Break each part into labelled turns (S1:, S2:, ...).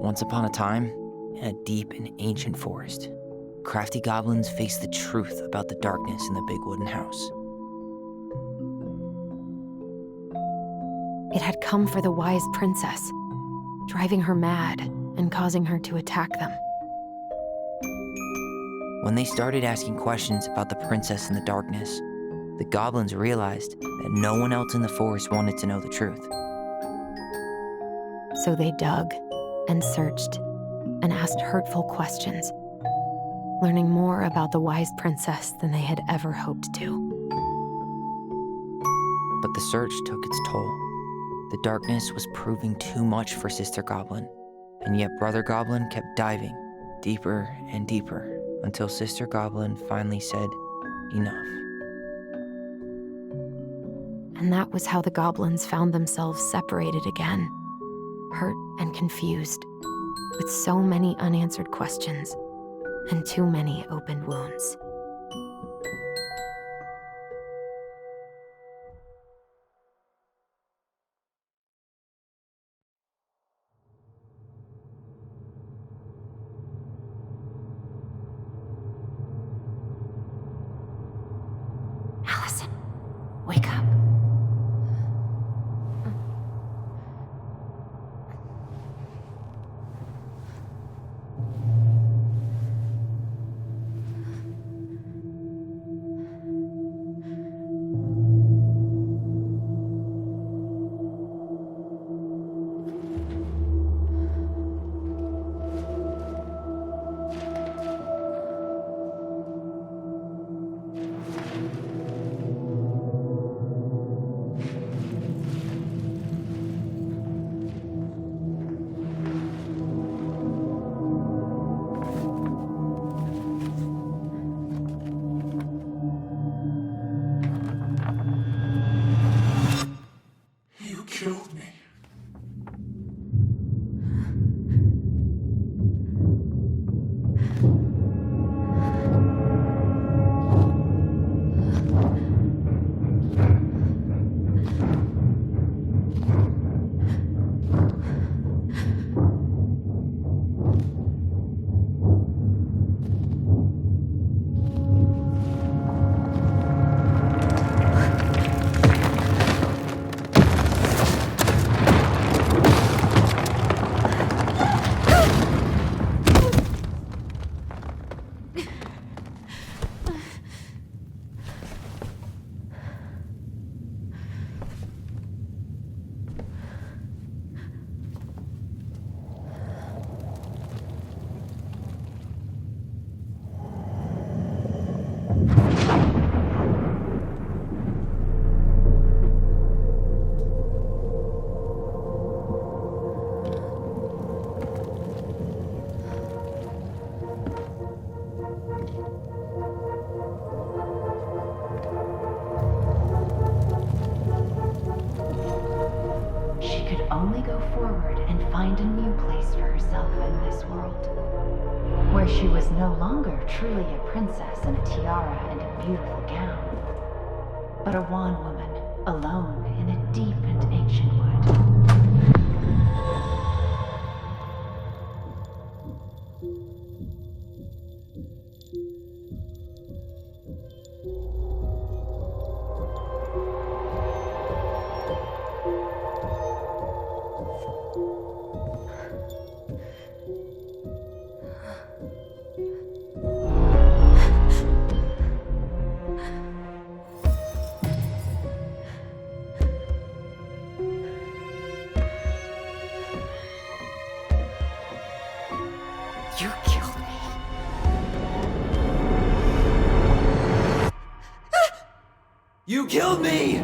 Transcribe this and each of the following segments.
S1: Once upon a time, in a deep and ancient forest, crafty goblins faced the truth about the darkness in the big wooden house.
S2: It had come for the wise princess, driving her mad and causing her to attack them.
S1: When they started asking questions about the princess in the darkness, the goblins realized that no one else in the forest wanted to know the truth.
S2: So they dug and searched and asked hurtful questions, learning more about the wise princess than they had ever hoped to.
S1: But the search took its toll. The darkness was proving too much for Sister Goblin, and yet Brother Goblin kept diving deeper and deeper until Sister Goblin finally said, "Enough."
S2: And that was how the goblins found themselves separated again, hurt and confused, with so many unanswered questions and too many open wounds. Allison, wake up.
S3: You killed me.
S4: She could only go forward and find a new place for herself in this world, where she was no longer truly a princess in a tiara and a beautiful gown, but a wan woman alone in a deep and ancient wood.
S2: You killed me.
S1: You killed me!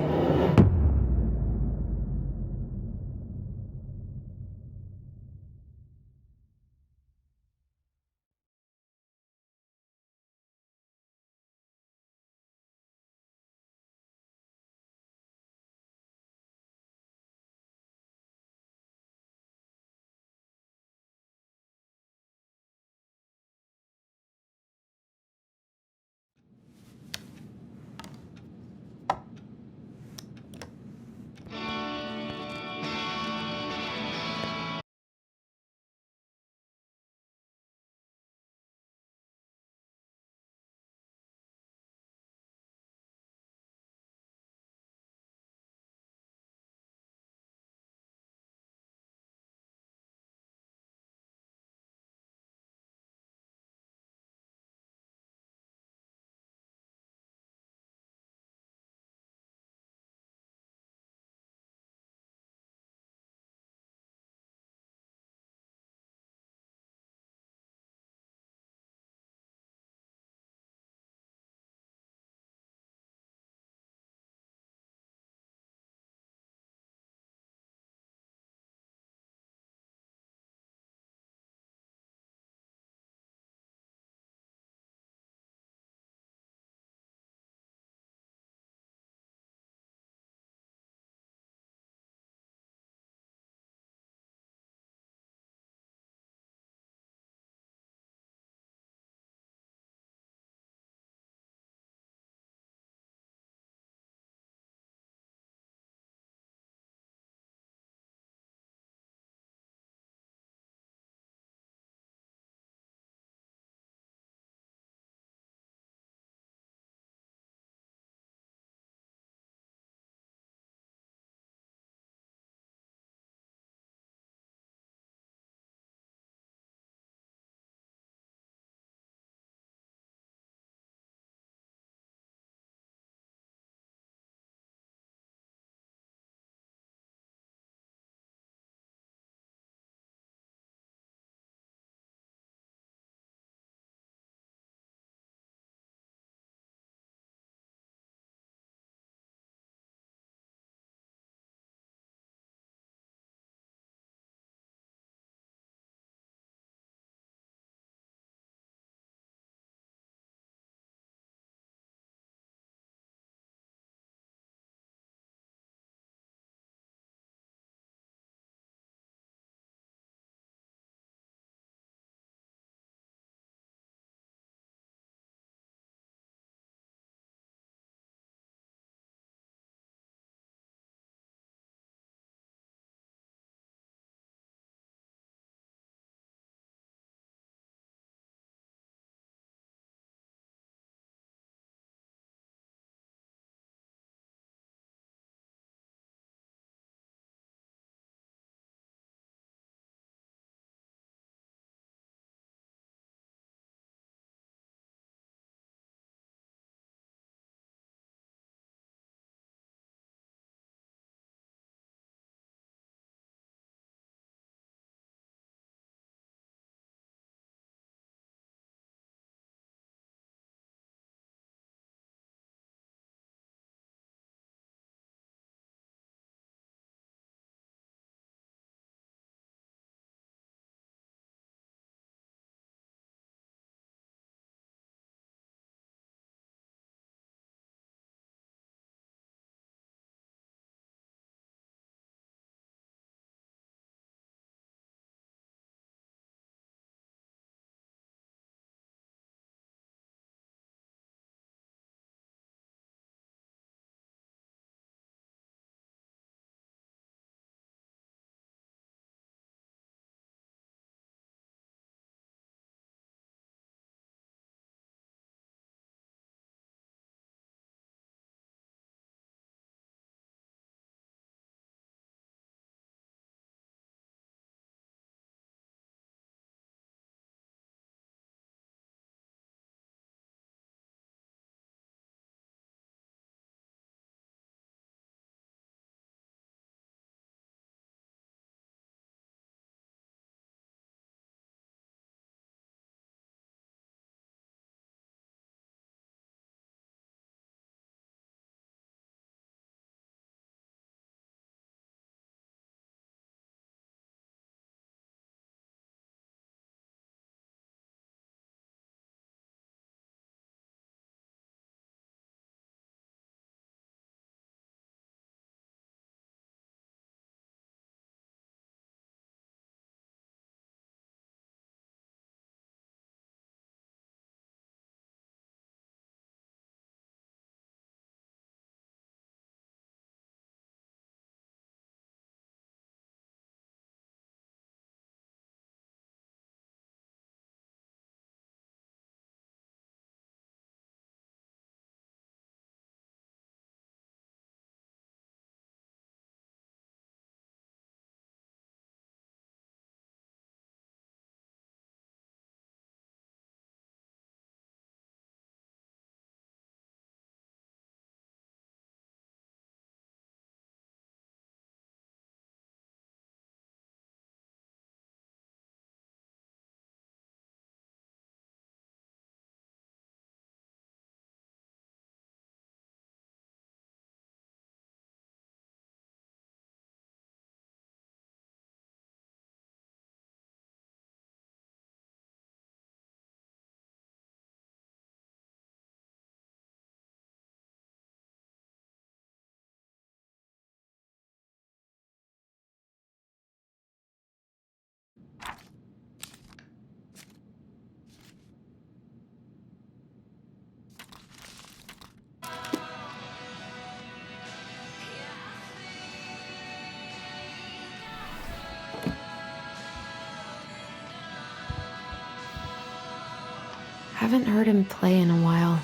S2: Haven't heard him play in a while.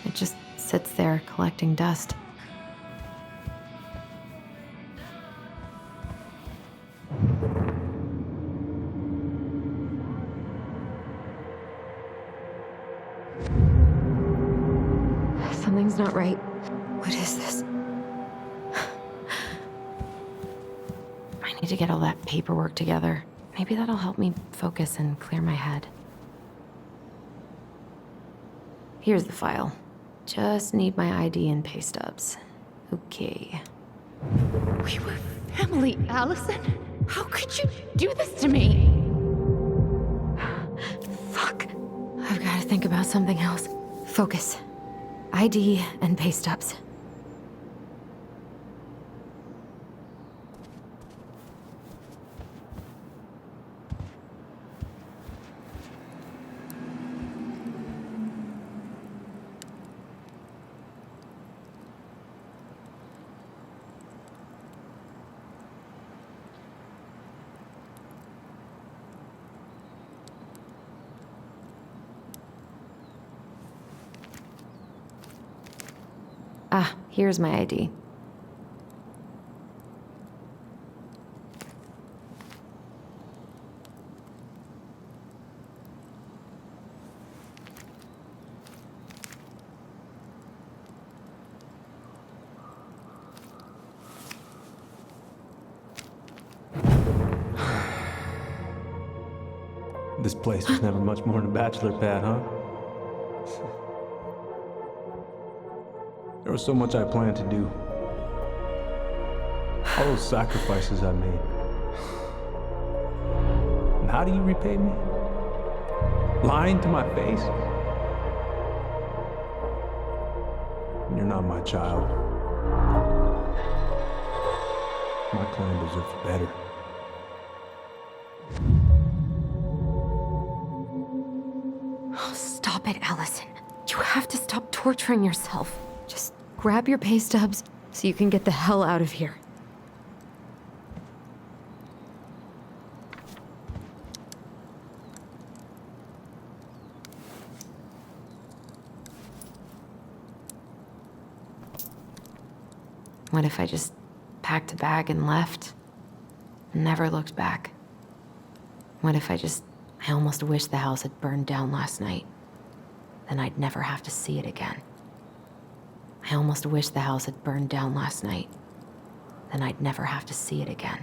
S2: It just sits there collecting dust. Something's not right. What is this? I need to get all that paperwork together. Maybe that'll help me focus and clear my head. Here's the file. Just need my ID and pay stubs. Okay.
S4: We were family, Allison. How could you do this to me?
S2: Fuck. I've got to think about something else. Focus. ID and pay stubs. Ah, here's my ID.
S5: This place was never much more than a bachelor pad, huh? There was so much I planned to do. All those sacrifices I made. And how do you repay me? Lying to my face? You're not my child. My clan deserves better.
S2: Oh, stop it, Allison. You have to stop torturing yourself. Just grab your pay stubs so you can get the hell out of here. What if I just packed a bag and left? Never looked back. What if I almost wish the house had burned down last night. Then I'd never have to see it again. I almost wish the house had burned down last night. Then I'd never have to see it again.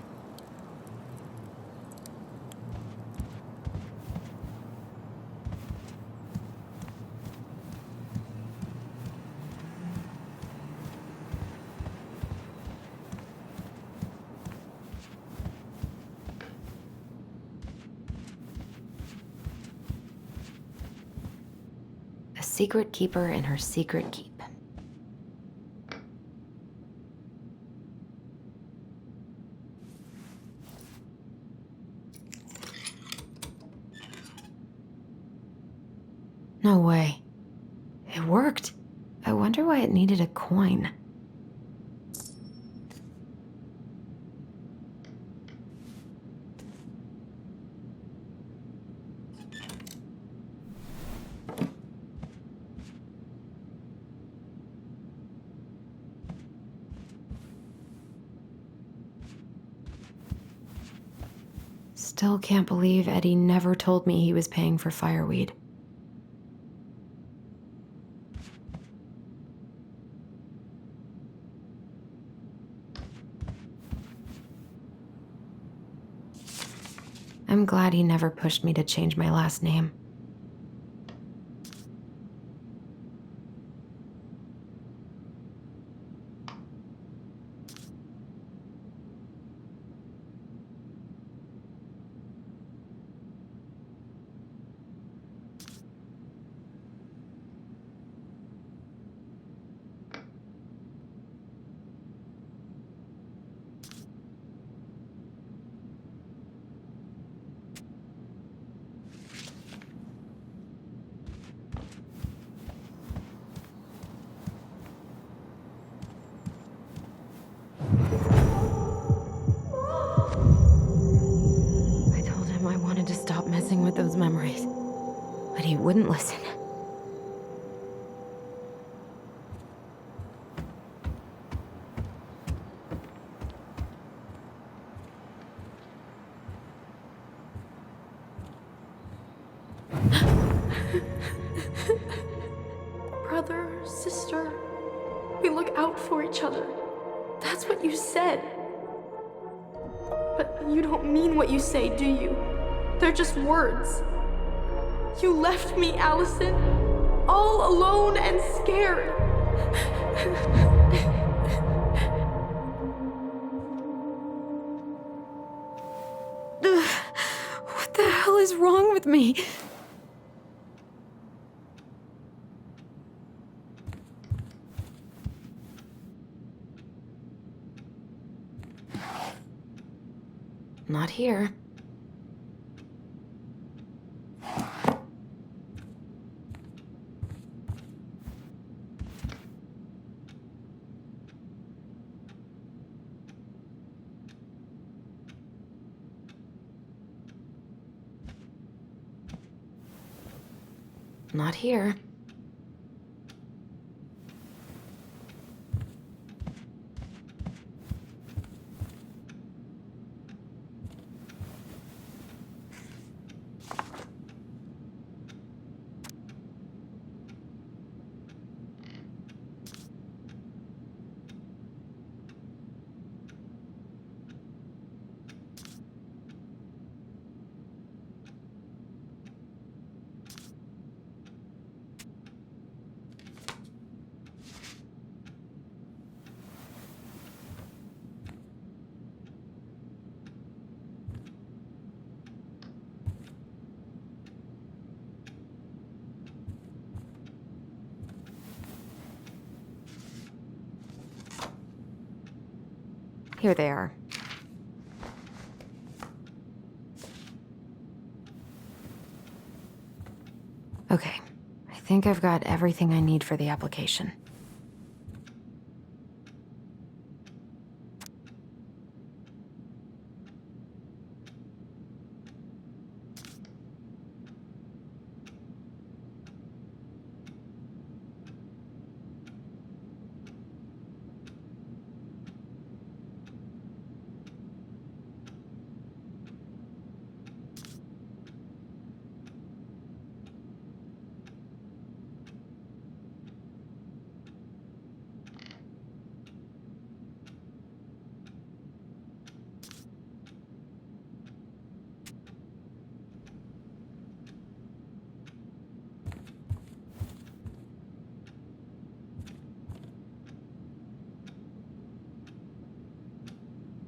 S2: A secret keeper in her secret keep. No way. It worked. I wonder why it needed a coin. Still can't believe Eddie never told me he was paying for fireweed. I'm glad he never pushed me to change my last name. I told him I wanted to stop messing with those memories, but but he wouldn't listen.
S6: Brother, sister, we look out for each other. That's what you said. But you don't mean what you say, do you? They're just words. You left me, Allison, all alone and scared.
S2: What the hell is wrong with me? Not here. Not here. Here they are. Okay, I think I've got everything I need for the application.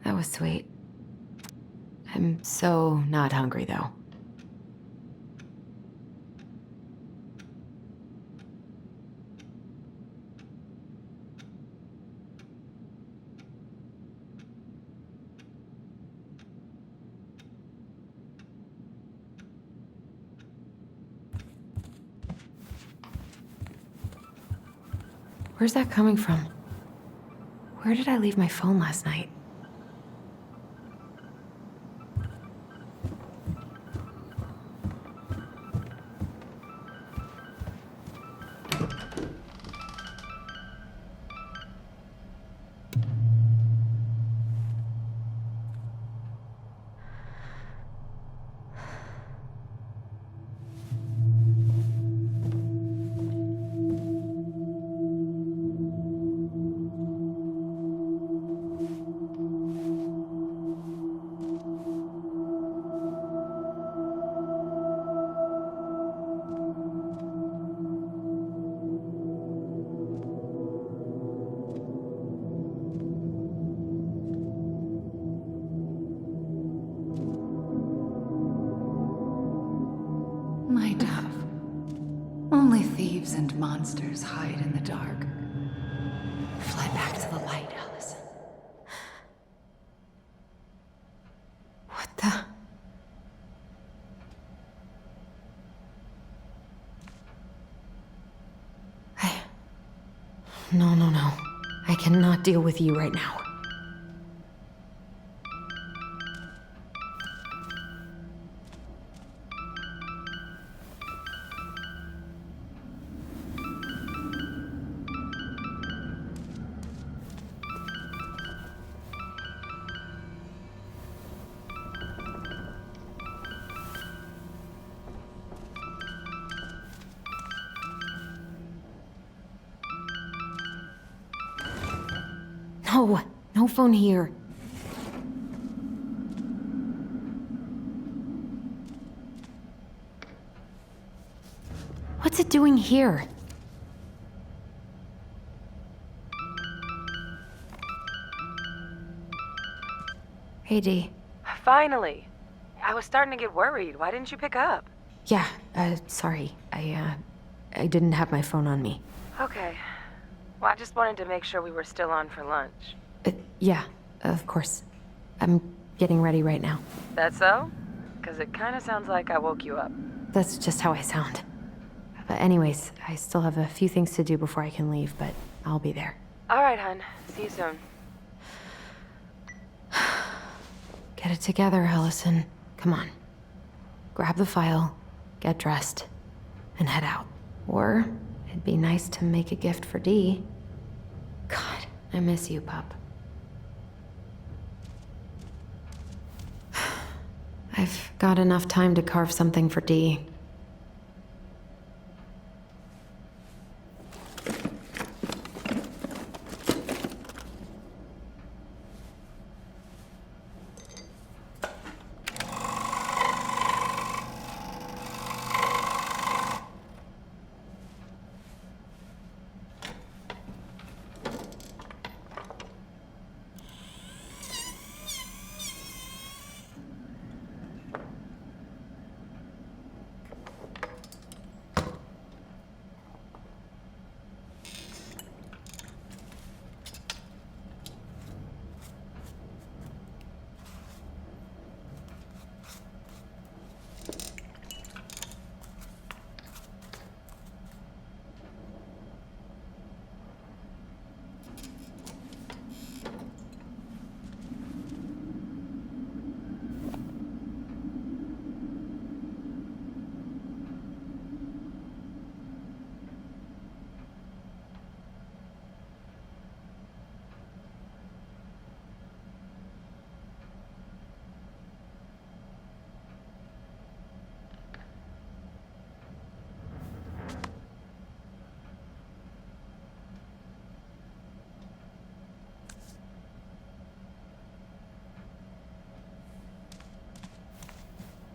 S2: That was sweet. I'm so not hungry, though. Where's that coming from? Where did I leave my phone last night?
S4: My dove. Only thieves and monsters hide in the dark. Fly back to the light, Allison.
S2: What the? No. I cannot deal with you right now. No, no phone here. What's it doing here? Hey, Dee.
S7: Finally. I was starting to get worried. Why didn't you pick up?
S2: Yeah, sorry. I didn't have my phone on me.
S7: Okay. Well, I just wanted to make sure we were still on for lunch.
S2: Yeah, of course. I'm getting ready right now.
S7: That so? Because it kind of sounds like I woke you up.
S2: That's just how I sound. But anyways, I still have a few things to do before I can leave, but I'll be there.
S7: All right, hun. See you soon.
S2: Get it together, Allison. Come on. Grab the file, get dressed, and head out. Or it'd be nice to make a gift for Dee. God, I miss you, pup. I've got enough time to carve something for Dee.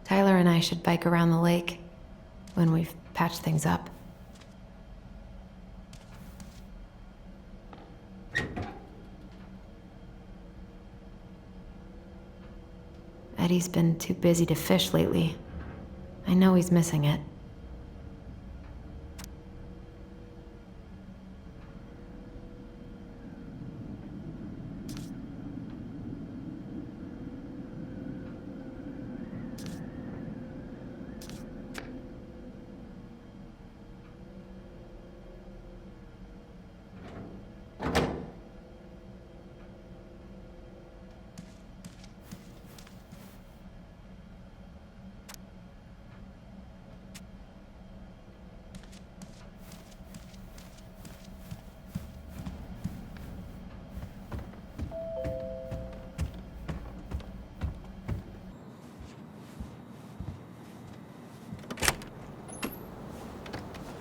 S2: Tyler and I should bike around the lake when we've patched things up. Eddie's been too busy to fish lately. I know he's missing it.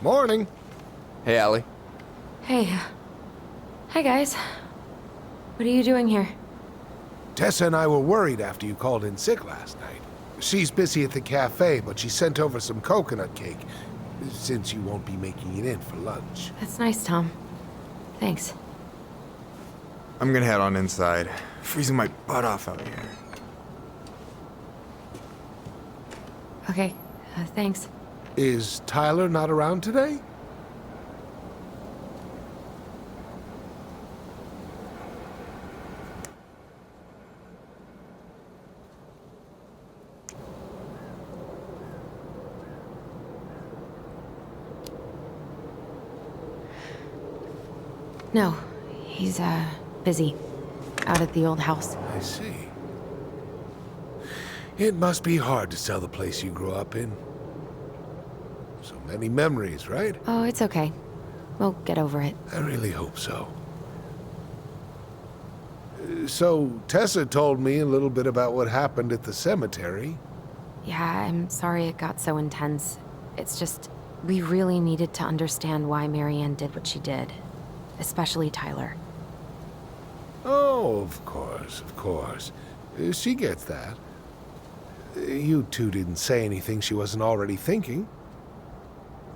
S8: Morning.
S9: Hey, Allie.
S2: Hey. Hi, guys. What are you doing here?
S8: Tessa and I were worried after you called in sick last night. She's busy at the cafe, but she sent over some coconut cake, since you won't be making it in for lunch.
S2: That's nice, Tom. Thanks.
S9: I'm gonna head on inside. Freezing my butt off out here.
S2: Okay, thanks.
S8: Is Tyler not around today?
S2: No, he's, busy. Out at the old house.
S8: I see. It must be hard to sell the place you grew up in. So many memories, right?
S2: Oh, it's okay. We'll get over it.
S8: I really hope so. So, Tessa told me a little bit about what happened at the cemetery.
S2: Yeah, I'm sorry it got so intense. It's just, we really needed to understand why Marianne did what she did. Especially Tyler.
S8: Oh, of course, of course. She gets that. You two didn't say anything she wasn't already thinking.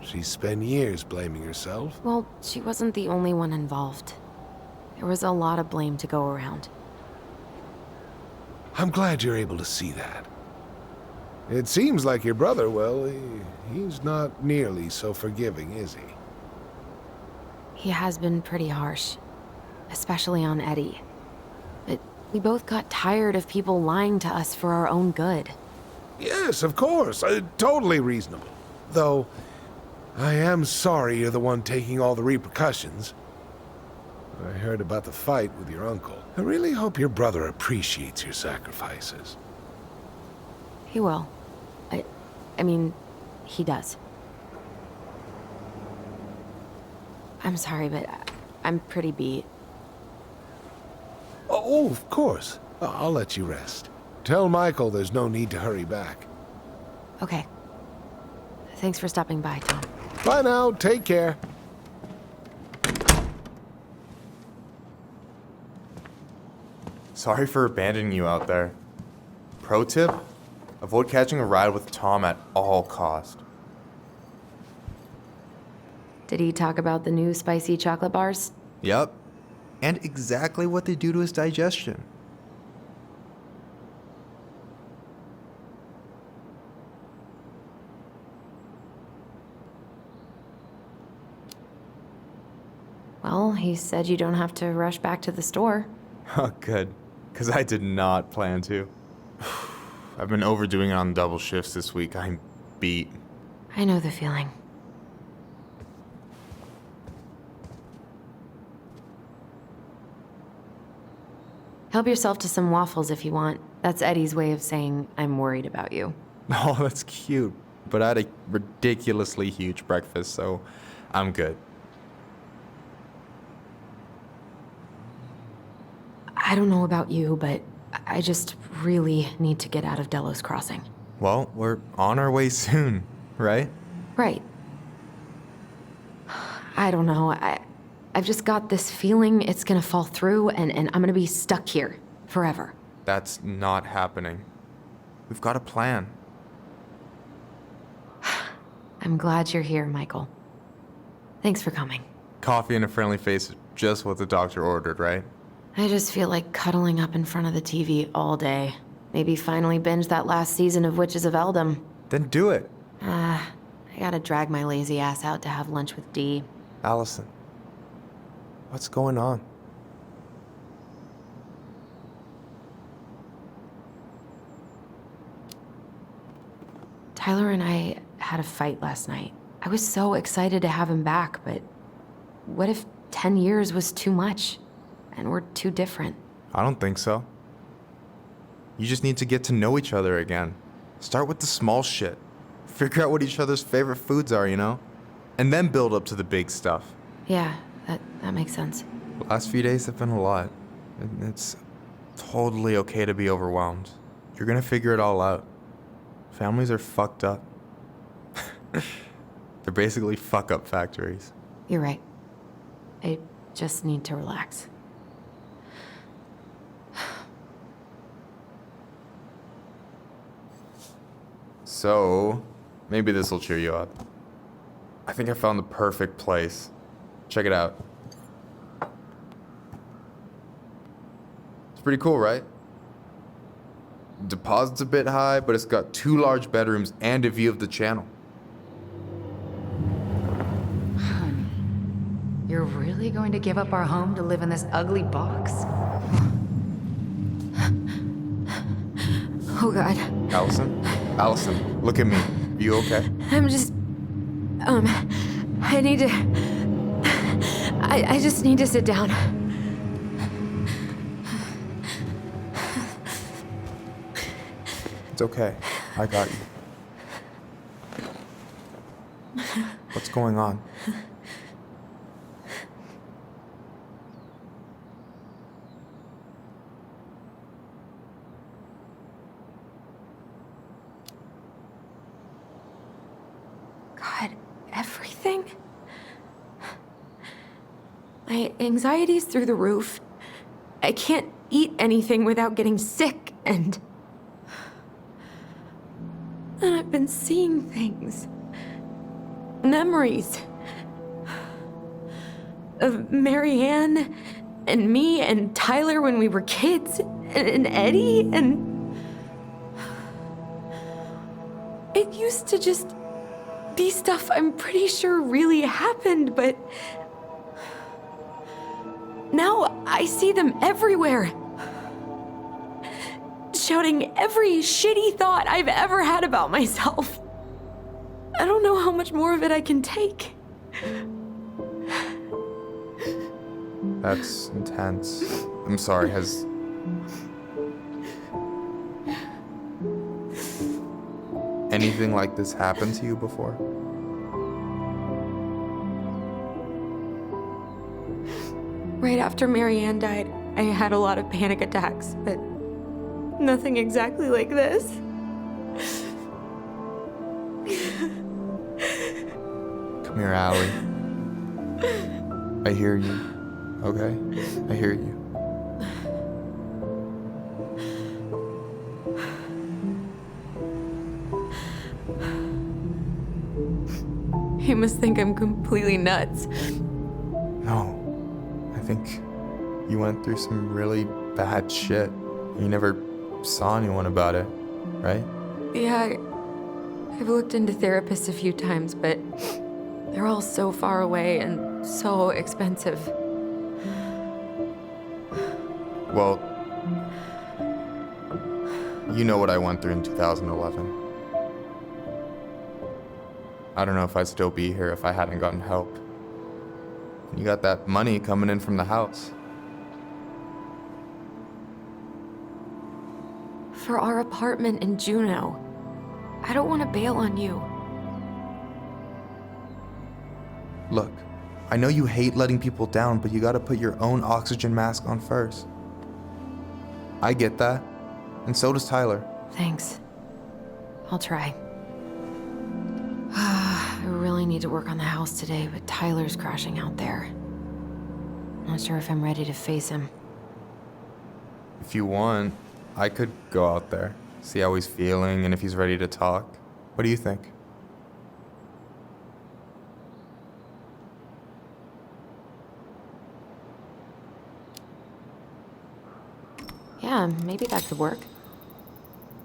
S8: She spent years blaming herself.
S2: Well, she wasn't the only one involved. There was a lot of blame to go around.
S8: I'm glad you're able to see that. It seems like your brother, well, he's not nearly so forgiving, is he?
S2: He has been pretty harsh, especially on Eddie. But we both got tired of people lying to us for our own good.
S8: Yes, of course. Totally reasonable. Though, I am sorry you're the one taking all the repercussions. I heard about the fight with your uncle. I really hope your brother appreciates your sacrifices.
S2: He will. I mean, he does. I'm sorry, but I'm pretty beat.
S8: Oh, of course. I'll let you rest. Tell Michael there's no need to hurry back.
S2: Okay. Thanks for stopping by, Tom.
S8: Bye now. Take care.
S9: Sorry for abandoning you out there. Pro tip? Avoid catching a ride with Tom at all cost.
S2: Did he talk about the new spicy chocolate bars?
S9: Yup. And exactly what they do to his digestion.
S2: Well, he said you don't have to rush back to the store.
S9: Oh, good. Because I did not plan to. I've been overdoing it on double shifts this week. I'm beat.
S2: I know the feeling. Help yourself to some waffles if you want. That's Eddie's way of saying, I'm worried about you.
S9: Oh, that's cute. But I had a ridiculously huge breakfast, so I'm good.
S2: I don't know about you, but I just really need to get out of Delos Crossing.
S9: Well, we're on our way soon, right?
S2: Right. I don't know. I've just got this feeling it's gonna fall through and I'm gonna be stuck here forever.
S9: That's not happening. We've got a plan.
S2: I'm glad you're here, Michael. Thanks for coming.
S9: Coffee and a friendly face is just what the doctor ordered, right?
S2: I just feel like cuddling up in front of the TV all day. Maybe finally binge that last season of Witches of Eldom.
S9: Then do it.
S2: I gotta drag my lazy ass out to have lunch with Dee.
S9: Allison, what's going on?
S2: Tyler and I had a fight last night. I was so excited to have him back, but what if 10 years was too much? And we're too different.
S9: I don't think so. You just need to get to know each other again. Start with the small shit. Figure out what each other's favorite foods are, you know? And then build up to the big stuff.
S2: Yeah, that makes sense.
S9: The last few days have been a lot. It's totally okay to be overwhelmed. You're gonna figure it all out. Families are fucked up. They're basically fuck-up factories.
S2: You're right. I just need to relax.
S9: So, maybe this will cheer you up. I think I found the perfect place. Check it out. It's pretty cool, right? Deposit's a bit high, but it's got 2 large bedrooms and a view of the channel.
S4: Honey, you're really going to give up our home to live in this ugly box?
S2: Oh God.
S9: Allison, look at me. Are you okay?
S2: I'm just... I need to... I just need to sit down.
S9: It's okay. I got you. What's going on?
S2: God, everything? My anxiety's through the roof. I can't eat anything without getting sick, and I've been seeing things. Memories. Of Marianne, and me, and Tyler when we were kids, and Eddie, and... It used to just be stuff I'm pretty sure really happened, but... Now I see them everywhere. Shouting every shitty thought I've ever had about myself. I don't know how much more of it I can take.
S9: That's intense. I'm sorry, has... anything like this happened to you before?
S2: Right after Marianne died, I had a lot of panic attacks, but nothing exactly like this.
S9: Come here, Allie. I hear you, okay? I hear you.
S2: You must think I'm completely nuts.
S9: No. I think you went through some really bad shit. You never saw anyone about it, right?
S2: Yeah, I've looked into therapists a few times, but they're all so far away and so expensive.
S9: Well, you know what I went through in 2011. I don't know if I'd still be here if I hadn't gotten help. You got that money coming in from the house.
S2: For our apartment in Juneau. I don't want to bail on you.
S9: Look, I know you hate letting people down, but you gotta put your own oxygen mask on first. I get that, and so does Tyler.
S2: Thanks. I'll try. I really need to work on the house today, but Tyler's crashing out there. Not sure if I'm ready to face him.
S9: If you want, I could go out there, see how he's feeling, and if he's ready to talk. What do you think?
S2: Yeah, maybe that could work.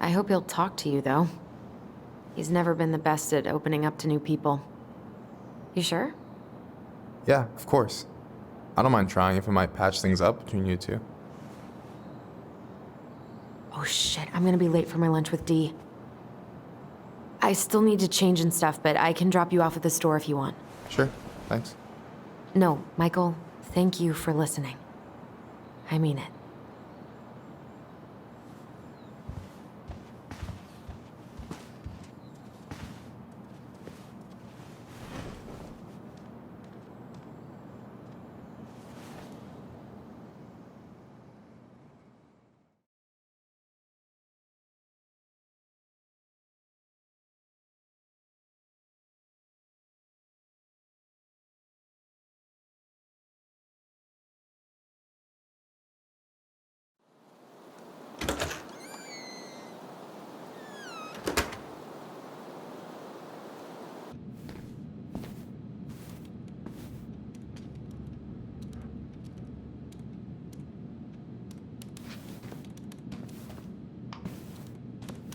S2: I hope he'll talk to you, though. He's never been the best at opening up to new people. You sure?
S9: Yeah, of course. I don't mind trying if it might patch things up between you two.
S2: Oh shit, I'm gonna be late for my lunch with Dee. I still need to change and stuff, but I can drop you off at the store if you want.
S9: Sure, thanks.
S2: No, Michael, thank you for listening. I mean it.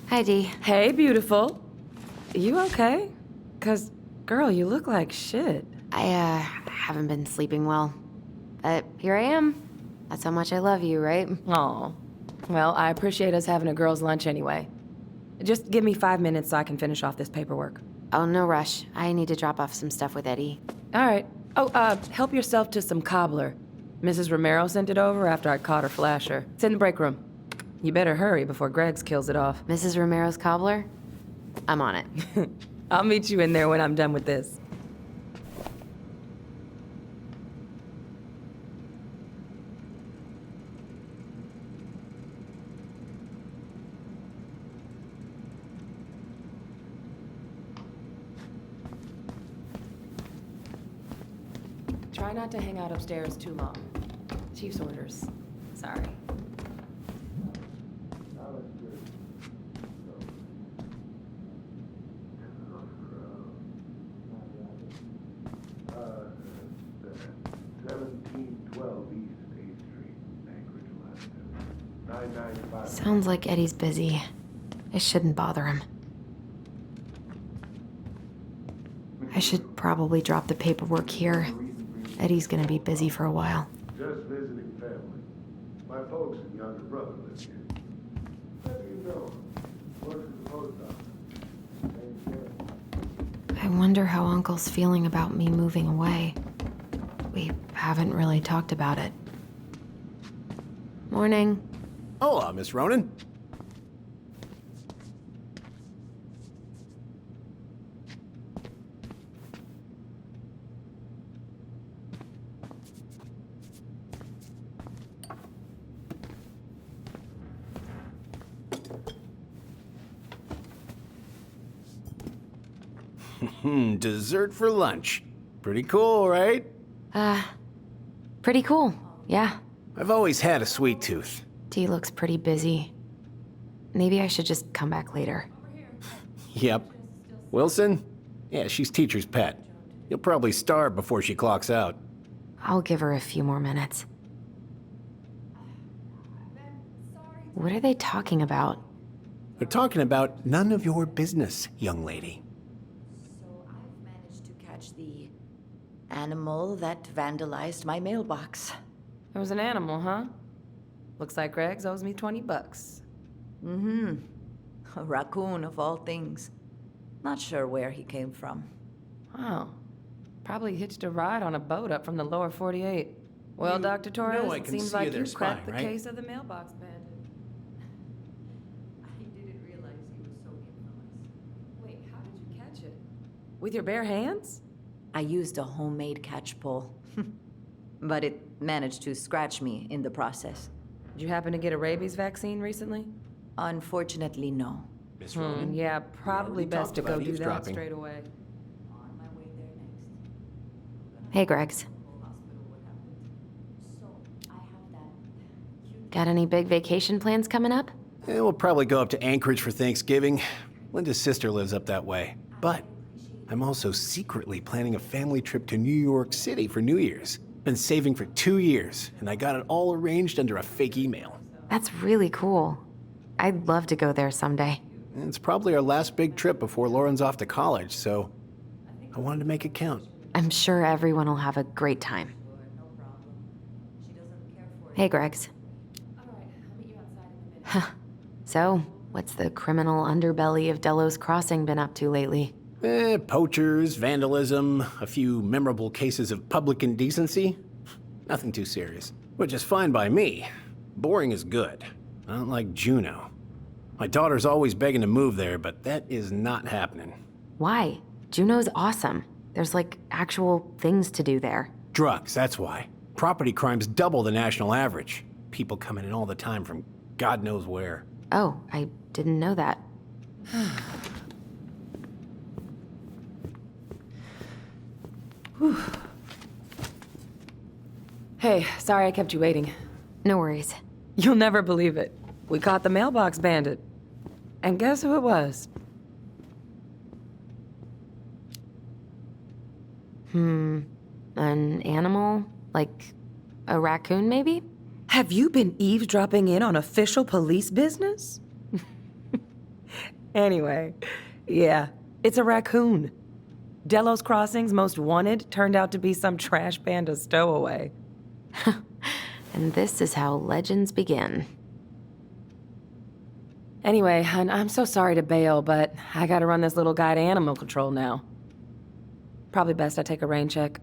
S2: Hi, Dee.
S7: Hey, beautiful. You okay? 'Cause, girl, you look like shit.
S2: I haven't been sleeping well. But here I am. That's how much I love you, right?
S7: Aw. Well, I appreciate us having a girls' lunch anyway. Just give me 5 minutes so I can finish off this paperwork.
S2: Oh, no rush. I need to drop off some stuff with Eddie.
S7: All right. Oh, help yourself to some cobbler. Mrs. Romero sent it over after I caught her flasher. It's in the break room. You better hurry before Greggs kills it off.
S2: Mrs. Romero's cobbler? I'm on it.
S7: I'll meet you in there when I'm done with this. Try not to hang out upstairs too long. Chief's orders. Sorry.
S2: Sounds like Eddie's busy. I shouldn't bother him. I should probably drop the paperwork here. Eddie's gonna be busy for a while.
S8: Just visiting family. My folks and younger brother live here. Let me know. Work at the post office. Take care.
S2: I wonder how Uncle's feeling about me moving away. We haven't really talked about it. Morning.
S10: Hola, Miss Ronan. Dessert for lunch. Pretty cool, right?
S2: Pretty cool, yeah.
S10: I've always had a sweet tooth.
S2: Dee looks pretty busy. Maybe I should just come back later.
S10: Yep. Wilson? Yeah, she's teacher's pet. You'll probably starve before she clocks out.
S2: I'll give her a few more minutes. What are they talking about?
S10: They're talking about none of your business, young lady.
S11: So I've managed to catch the animal that vandalized my mailbox.
S7: It was an animal, huh? Looks like Greg's owes me $20.
S11: Mm-hmm. A raccoon of all things. Not sure where he came from.
S7: Oh. Probably hitched a ride on a boat up from the lower 48. Well, Dr. Torres,
S10: I
S7: it
S10: can
S7: seems
S10: see
S7: like
S10: their
S7: you cracked
S10: spine,
S7: the
S10: right?
S7: case of the mailbox bandit.
S11: I didn't realize he was so infamous.
S7: Wait, how did you catch it? With your bare hands?
S11: I used a homemade catch pole. But it managed to scratch me in the process.
S7: Did you happen to get a rabies vaccine recently?
S11: Unfortunately, no.
S10: Miss Ronan?
S7: Yeah, probably
S10: already
S7: best
S10: talked
S7: to go
S10: about
S7: do that
S10: eavesdropping.
S7: straight away.
S11: On my way there next.
S2: Hey, Gregs.
S11: Hospital, what happened? So, I have that.
S2: Got any big vacation plans coming up?
S10: We'll probably go up to Anchorage for Thanksgiving. Linda's sister lives up that way. But I'm also secretly planning a family trip to New York City for New Year's. Been saving for 2 years, and I got it all arranged under a fake email.
S2: That's really cool. I'd love to go there someday.
S10: And it's probably our last big trip before Lauren's off to college, so I wanted to make it count.
S2: I'm sure everyone will have a great time. Hey, Gregs. Huh. So, what's the criminal underbelly of Delos Crossing been up to lately?
S10: Poachers, vandalism, a few memorable cases of public indecency. Nothing too serious. Which is fine by me. Boring is good. Not like Juneau. My daughter's always begging to move there, but that is not happening.
S2: Why? Juneau's awesome. There's like actual things to do there.
S10: Drugs, that's why. Property crime's double the national average. People coming in all the time from God knows where.
S2: Oh, I didn't know that.
S7: Hey, sorry I kept you waiting.
S2: No worries.
S7: You'll never believe it. We caught the mailbox bandit. And guess who it was?
S2: An animal? Like a raccoon, maybe?
S7: Have you been eavesdropping in on official police business? Anyway, yeah, it's a raccoon. Delos Crossing's most wanted turned out to be some trash panda stowaway.
S2: And this is how legends begin.
S7: Anyway, hun, I'm so sorry to bail, but I gotta run this little guy to animal control now. Probably best I take a rain check.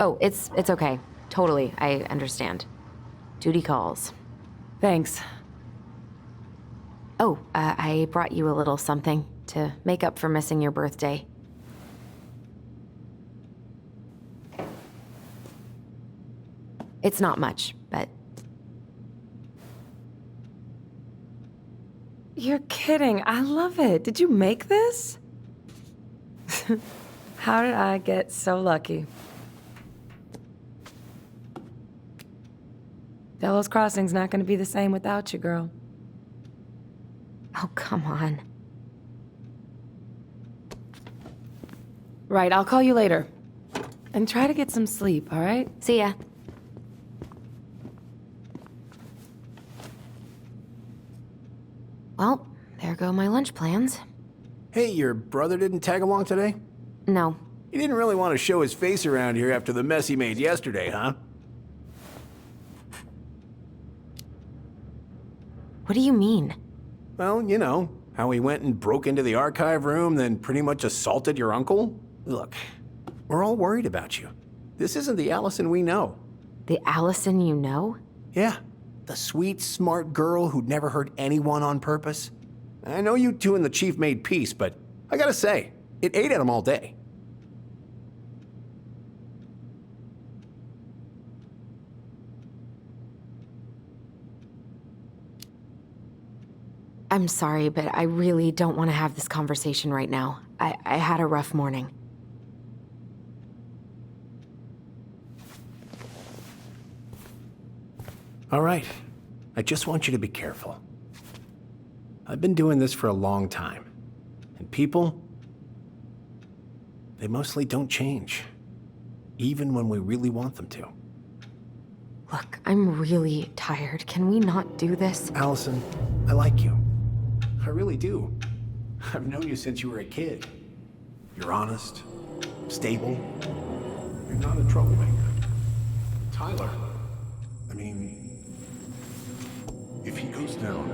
S2: Oh, it's okay. Totally, I understand. Duty calls.
S7: Thanks.
S2: Oh, I brought you a little something to make up for missing your birthday. It's not much, but...
S7: You're kidding. I love it. Did you make this? How did I get so lucky? Delos Crossing's not gonna be the same without you, girl.
S2: Oh, come on.
S7: Right, I'll call you later. And try to get some sleep, all right?
S2: See ya. Well, there go my lunch plans.
S10: Hey, your brother didn't tag along today?
S2: No.
S10: He didn't really want to show his face around here after the mess he made yesterday, huh?
S2: What do you mean?
S10: Well, you know, how he went and broke into the archive room, then pretty much assaulted your uncle? Look, we're all worried about you. This isn't the Allison we know.
S2: The Allison you know?
S10: Yeah, the sweet, smart girl who'd never hurt anyone on purpose. I know you two and the chief made peace, but I gotta say, it ate at him all day.
S2: I'm sorry, but I really don't want to have this conversation right now. I had a rough morning.
S10: All right, I just want you to be careful. I've been doing this for a long time, and people, they mostly don't change, even when we really want them to.
S2: Look, I'm really tired. Can we not do this?
S10: Allison, I like you. I really do. I've known you since you were a kid. You're honest, stable. You're not a troublemaker.
S3: Tyler, I mean, if he goes down,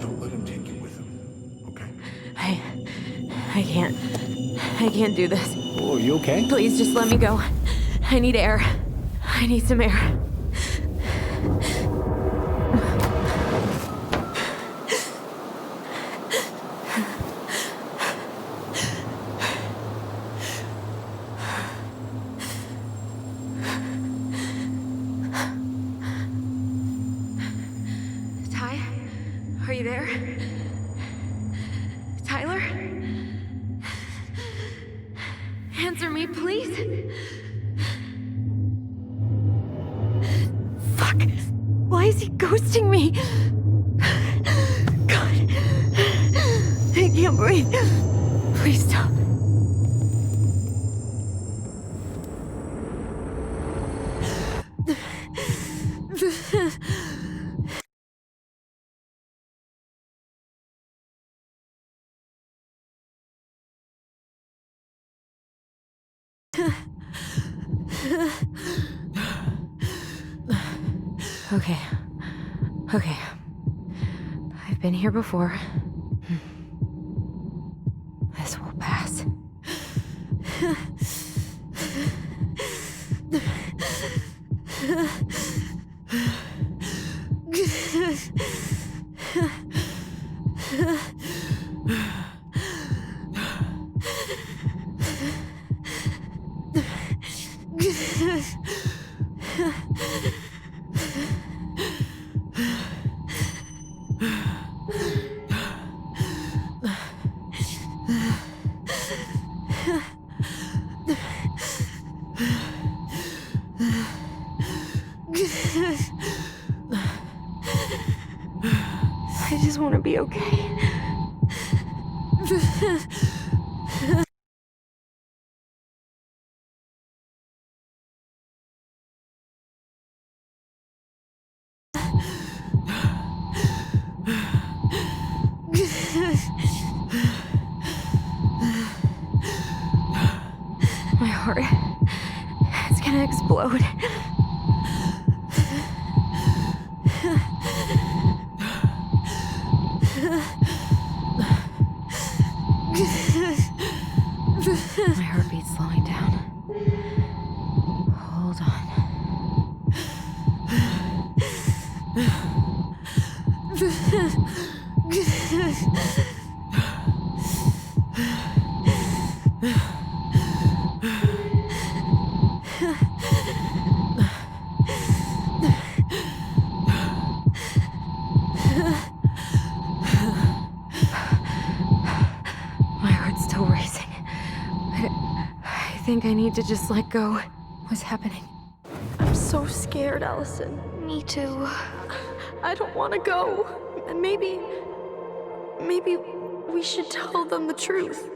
S3: don't let him take you with him, okay?
S2: I can't do this.
S10: Oh, you okay?
S2: Please just let me go. I need air. I need some air. Ty? Are you there? Tyler? Answer me, please. Fuck. Why is he ghosting me? God. I can't breathe. Please stop. Okay. I've been here before. This will pass. I just want to be okay. My heart, it's gonna explode. My heartbeat's slowing down. Hold on. My heart's still racing. I think I need to just let go. What's happening?
S6: I'm so scared, Allison. Me too. I don't want to go. Maybe we should tell them the truth.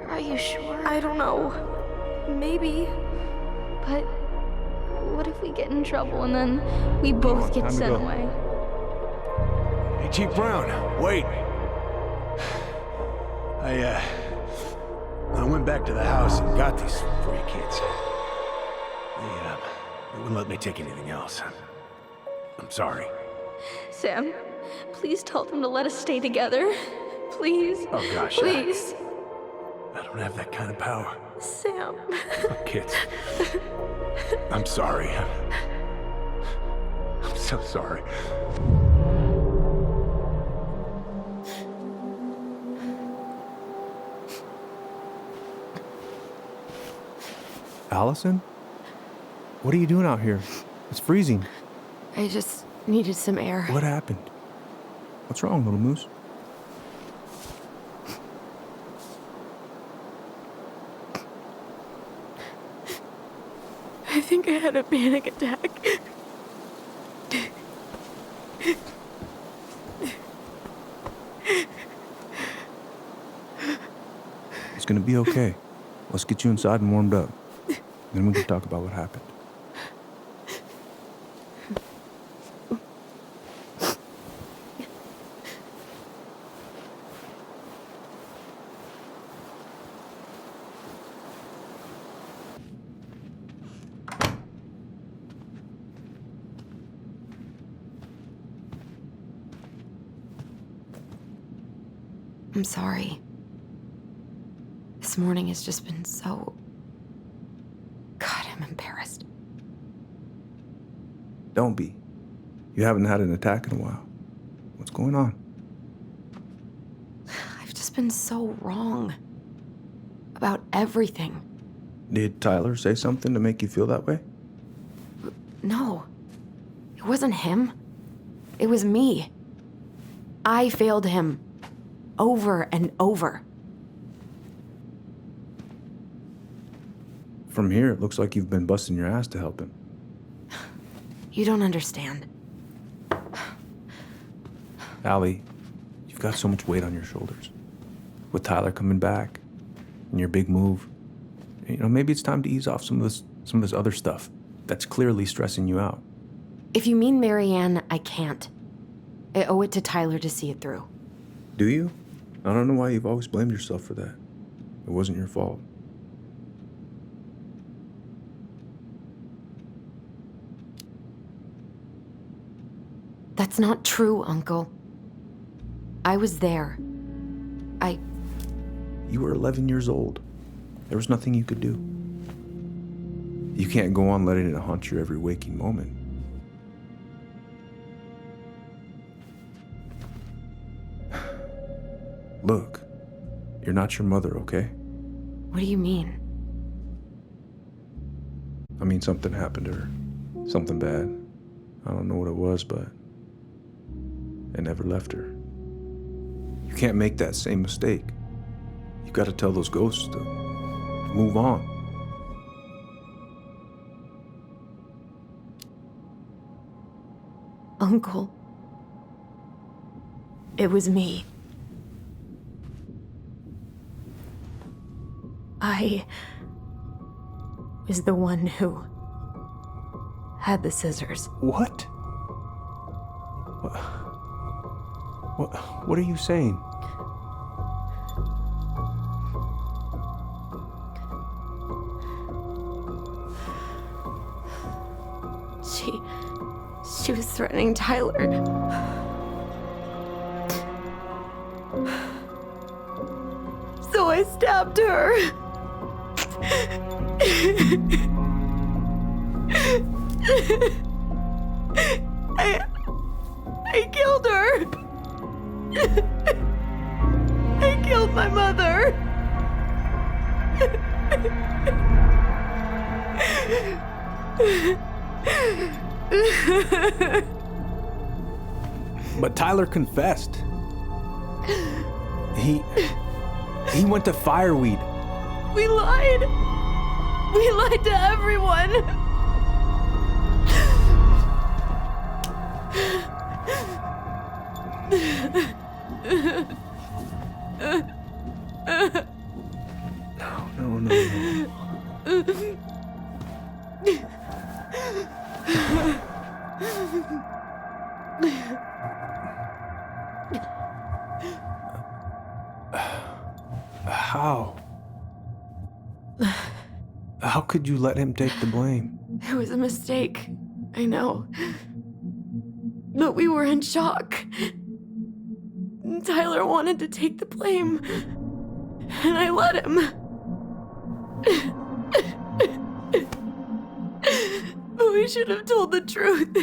S12: Are you sure?
S6: I don't know. Maybe.
S12: But what if we get in trouble and then we both get sent away?
S13: Hey, Chief Brown, wait. I went back to the house and got these for you kids. They wouldn't let me take anything else. I'm sorry.
S12: Sam, please tell them to let us stay together. Please.
S13: Oh gosh.
S12: Please.
S13: I don't have that kind of power.
S6: Sam.
S13: Kids. I'm sorry. I'm so sorry.
S5: Allison? What are you doing out here? It's freezing.
S2: I just needed some air.
S5: What happened? What's wrong, little moose?
S6: I think I had a panic attack.
S5: It's gonna be okay. Let's get you inside and warmed up. Then we can talk about what happened.
S2: I'm sorry. This morning has just been so... God, I'm embarrassed.
S5: Don't be. You haven't had an attack in a while. What's going on?
S2: I've just been so wrong. About everything.
S5: Did Tyler say something to make you feel that way?
S2: No. It wasn't him. It was me. I failed him. Over and over.
S5: From here, it looks like you've been busting your ass to help him.
S2: You don't understand.
S5: Allie, you've got so much weight on your shoulders. With Tyler coming back, and your big move, you know, maybe it's time to ease off some of this other stuff that's clearly stressing you out.
S2: If you mean Marianne, I can't. I owe it to Tyler to see it through.
S5: Do you? I don't know why you've always blamed yourself for that. It wasn't your fault.
S2: That's not true, Uncle. I was there.
S5: You were 11 years old. There was nothing you could do. You can't go on letting it haunt your every waking moment. Look, you're not your mother, okay?
S2: What do you mean?
S5: I mean, something happened to her. Something bad. I don't know what it was, but it never left her. You can't make that same mistake. You gotta tell those ghosts to move on.
S2: Uncle. It was me. I was the one who had the scissors.
S5: What? What are you saying?
S6: She was threatening Tyler. So I stabbed her. I killed her. I killed my mother.
S5: But Tyler confessed. He went to Fireweed.
S6: We lied. We lied to everyone.
S5: No. How? How could you let him take the blame?
S6: It was a mistake. I know. But we were in shock. Tyler wanted to take the blame. And I let him. But we should have told the truth.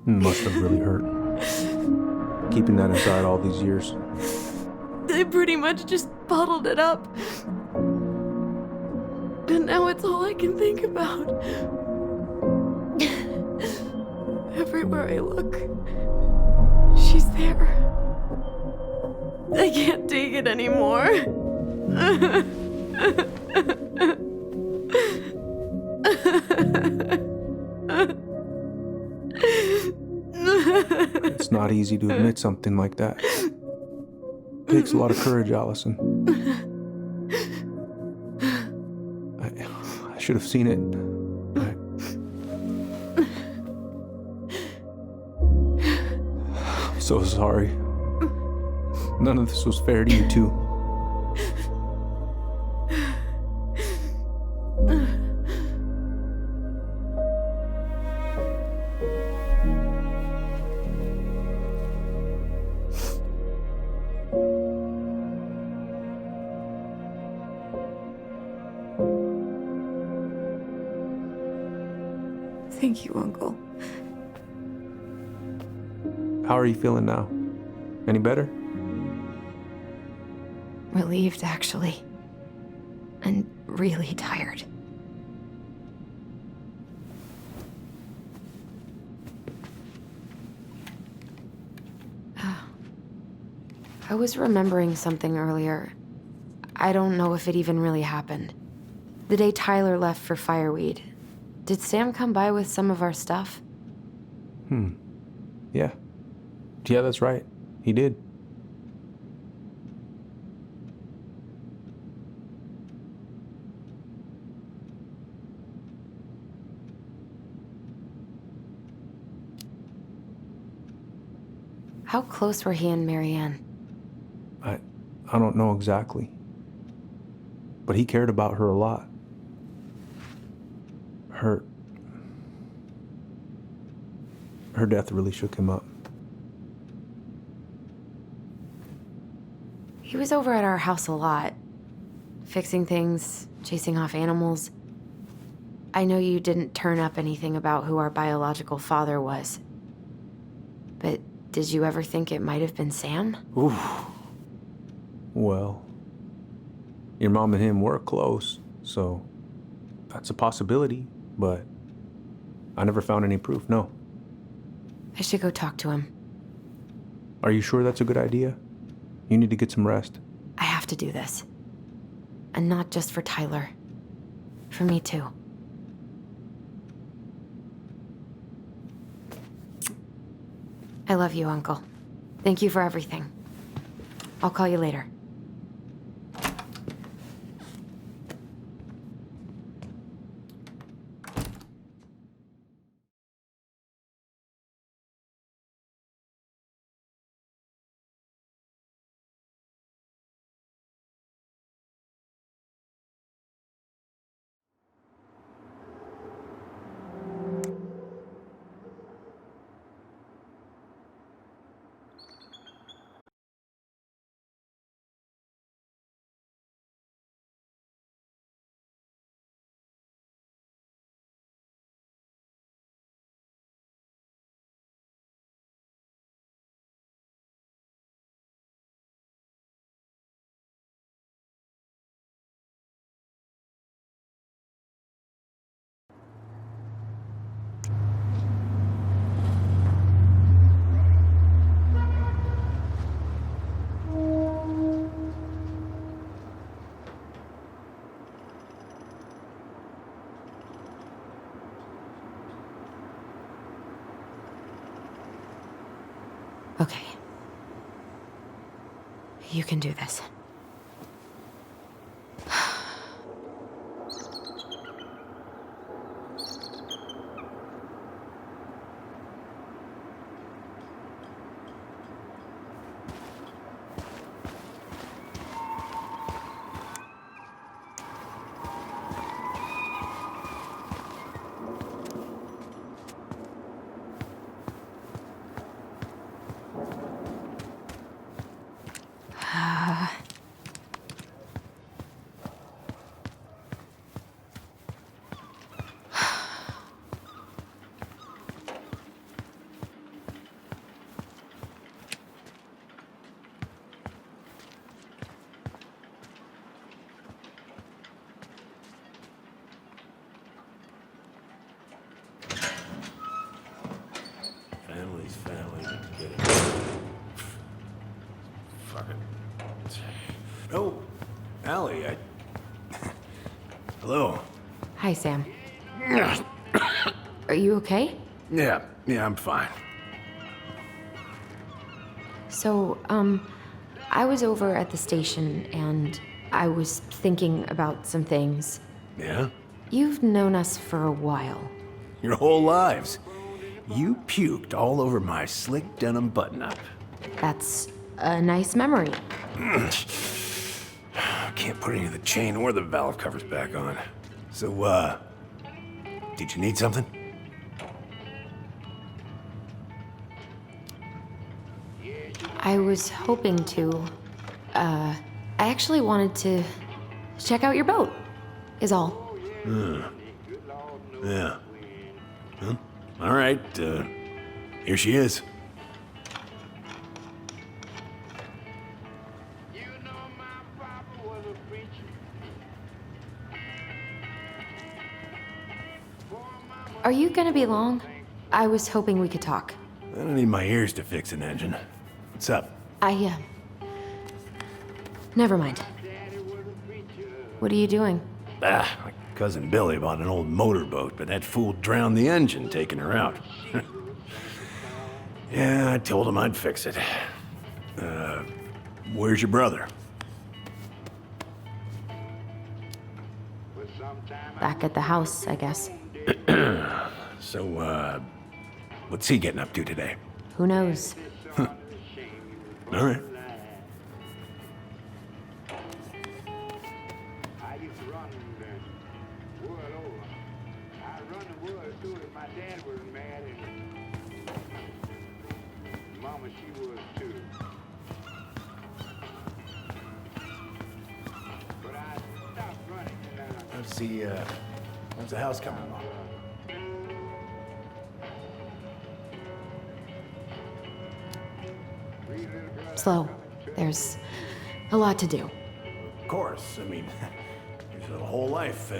S5: Must have really hurt. Keeping that inside all these years.
S6: They pretty much just bottled it up. And now it's all I can think about. Everywhere I look, she's there. I can't take it anymore.
S5: It's not easy to admit something like that. It takes a lot of courage, Allison. I should have seen it. I'm so sorry. None of this was fair to you two.
S6: Thank you, Uncle.
S5: How are you feeling now? Any better?
S2: Relieved, actually. And really tired. I was remembering something earlier. I don't know if it even really happened. The day Tyler left for Fireweed, did Sam come by with some of our stuff?
S5: Yeah. Yeah, that's right. He did.
S2: How close were he and Marianne?
S5: I don't know exactly. But he cared about her a lot. Her death really shook him up.
S2: He was over at our house a lot, fixing things, chasing off animals. I know you didn't turn up anything about who our biological father was, but did you ever think it might have been Sam?
S5: Ooh. Well, your mom and him were close, so that's a possibility, but I never found any proof, no.
S2: I should go talk to him.
S5: Are you sure that's a good idea? You need to get some rest.
S2: I have to do this. And not just for Tyler. For me, too. I love you, Uncle. Thank you for everything. I'll call you later. Okay. You can do this.
S13: Family's family. Get it. Fuck it. Oh, Allie, Hello.
S2: Hi, Sam. Are you okay?
S13: Yeah, I'm fine.
S2: So, I was over at the station and I was thinking about some things.
S13: Yeah?
S2: You've known us for a while.
S13: Your whole lives. You puked all over my slick denim button-up.
S2: That's a nice memory.
S13: Can't put any of the chain or the valve covers back on. So, did you need something?
S2: I was hoping to. I actually wanted to check out your boat, is all.
S13: Yeah. Huh? All right, here she is.
S2: Are you gonna be long? I was hoping we could talk.
S13: I don't need my ears to fix an engine. What's up?
S2: Never mind. What are you doing?
S13: My cousin Billy bought an old motorboat, but that fool drowned the engine taking her out. Yeah, I told him I'd fix it. Where's your brother?
S2: Back at the house, I guess.
S13: So, what's he getting up to today?
S2: Who knows?
S13: All right. How's the house coming along?
S2: Slow. There's a lot to do.
S13: Of course. I mean, there's a whole life,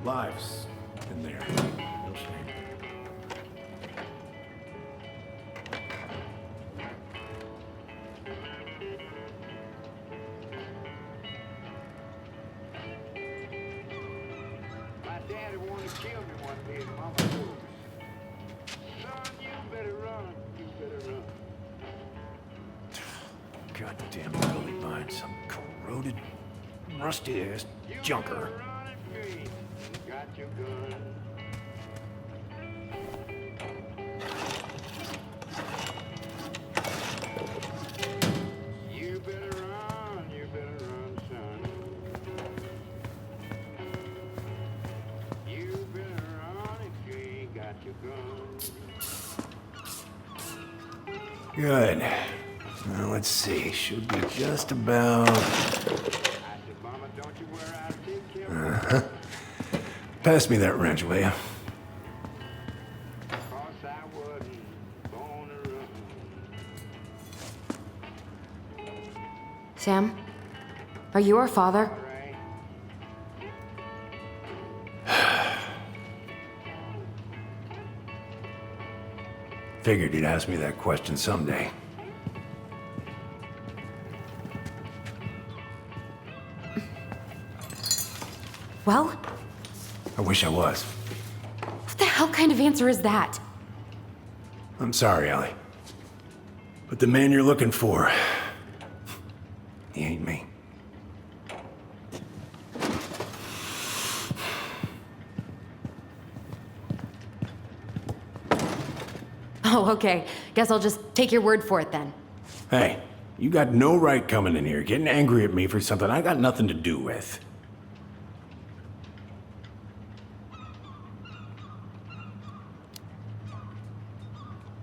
S13: lives in there. No shame. Goddamn Billy Bine, some corroded, rusty-ass junker. Good. Now let's see. Should be just about. Pass me that wrench, will you?
S2: Sam? Are you our father?
S13: Figured you'd ask me that question someday.
S2: Well?
S13: I wish I was.
S2: What the hell kind of answer is that?
S13: I'm sorry, Ellie. the man you're looking for, he ain't me.
S2: Oh, okay. Guess I'll just take your word for it then.
S13: Hey, you got no right coming in here getting angry at me for something I got nothing to do with.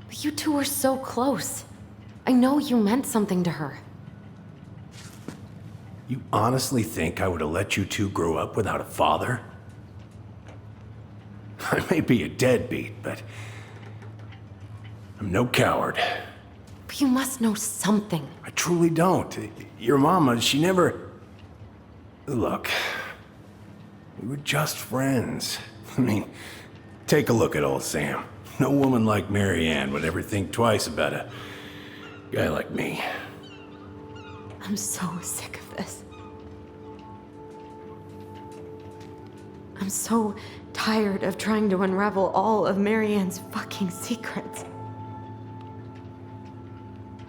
S2: But you two were so close. I know you meant something to her.
S13: You honestly think I would have let you two grow up without a father? I may be a deadbeat, but I'm no coward.
S2: But you must know something.
S13: I truly don't. Your mama, she never... Look, we were just friends. I mean, take a look at old Sam. No woman like Mary Ann would ever think twice about a guy like me.
S2: I'm so sick of this. I'm so tired of trying to unravel all of Mary Ann's fucking secrets.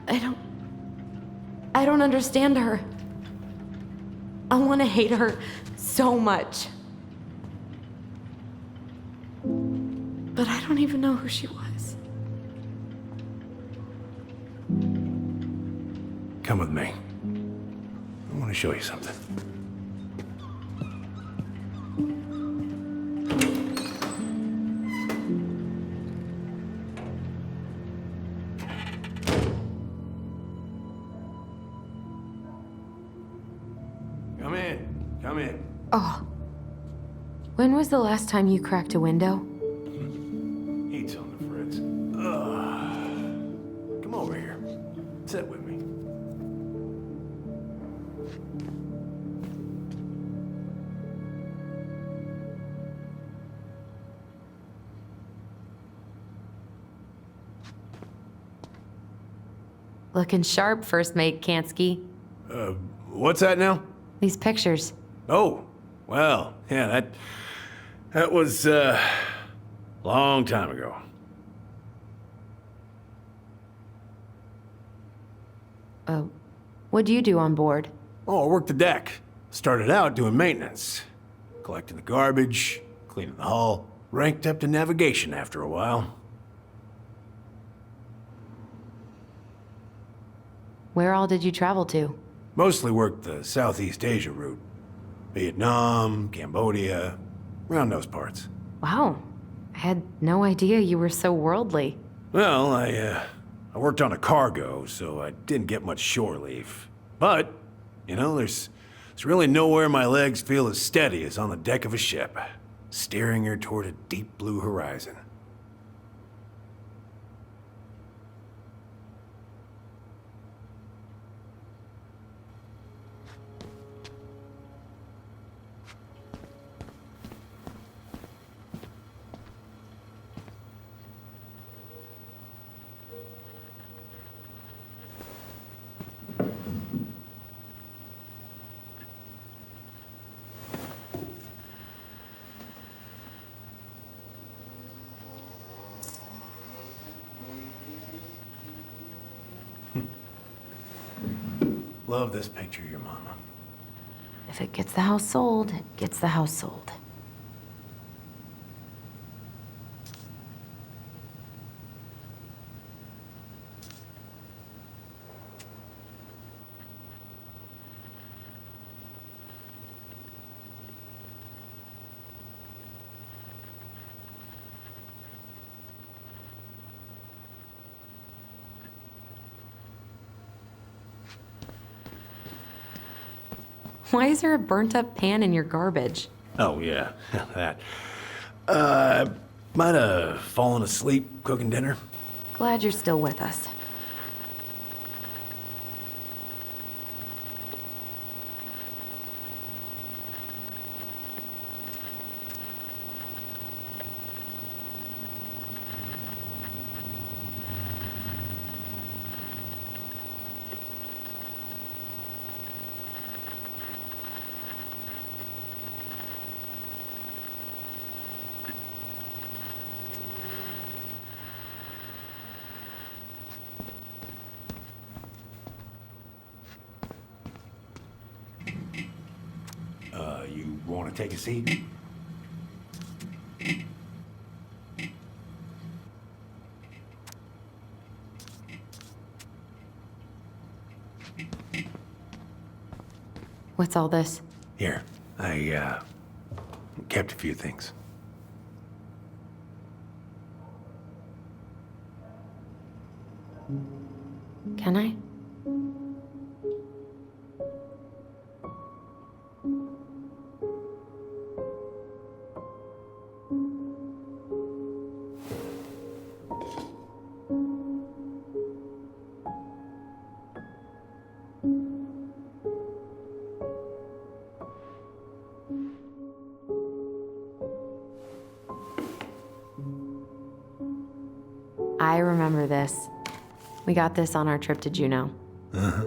S2: I don't understand her. I want to hate her so much. But I don't even know who she was.
S13: Come with me. I want to show you something. Come in. Come in.
S2: Oh. When was the last time you cracked a window?
S13: Heat's on the fritz. Come over here. Sit with me.
S2: Looking sharp, first mate Kansky.
S13: What's that now?
S2: These pictures.
S13: Oh, well, yeah, that was, long time ago.
S2: What do you do on board?
S13: Oh, I worked the deck. Started out doing maintenance. Collecting the garbage, cleaning the hull. Ranked up to navigation after a while.
S2: Where all did you travel to?
S13: Mostly worked the Southeast Asia route. Vietnam, Cambodia, around those parts.
S2: Wow. I had no idea you were so worldly.
S13: Well, I worked on a cargo, so I didn't get much shore leave. But, you know, there's really nowhere my legs feel as steady as on the deck of a ship, steering her toward a deep blue horizon. Love this picture of your mama.
S2: If it gets the house sold, it gets the house sold. Why is there a burnt-up pan in your garbage?
S13: Oh, yeah, that. Might have fallen asleep cooking dinner.
S2: Glad you're still with us.
S13: Want to take a seat?
S2: What's all this?
S13: Here, I kept a few things.
S2: Can I? I remember this. We got this on our trip to Juneau.
S13: Uh-huh.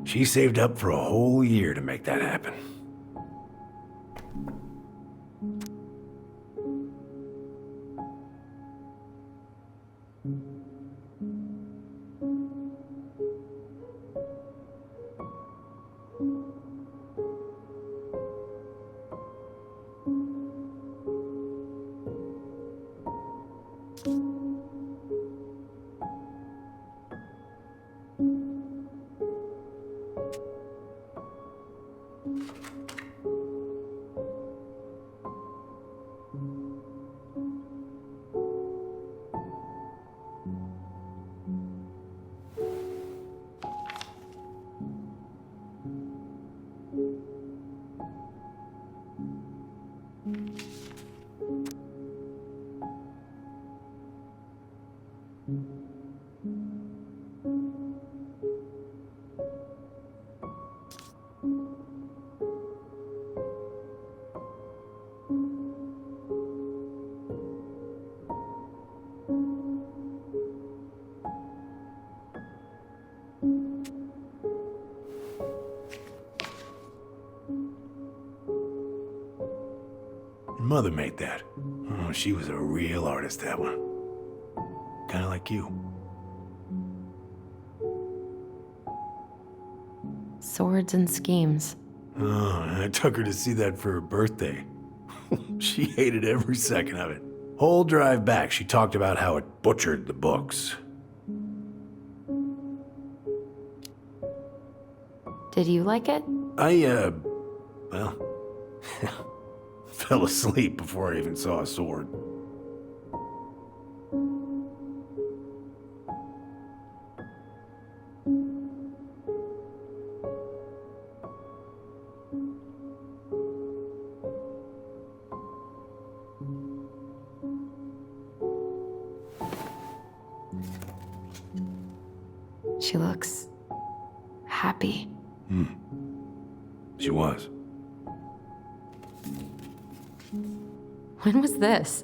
S13: She saved up for a whole year to make that happen. Your mother made that. Oh, she was a real artist, that one. Kind of like you.
S2: Swords and schemes.
S13: Oh, I took her to see that for her birthday. She hated every second of it. Whole drive back, she talked about how it butchered the books.
S2: Did you like it?
S13: Well, fell asleep before I even saw a sword.
S2: She looks happy.
S13: She was.
S2: When was this?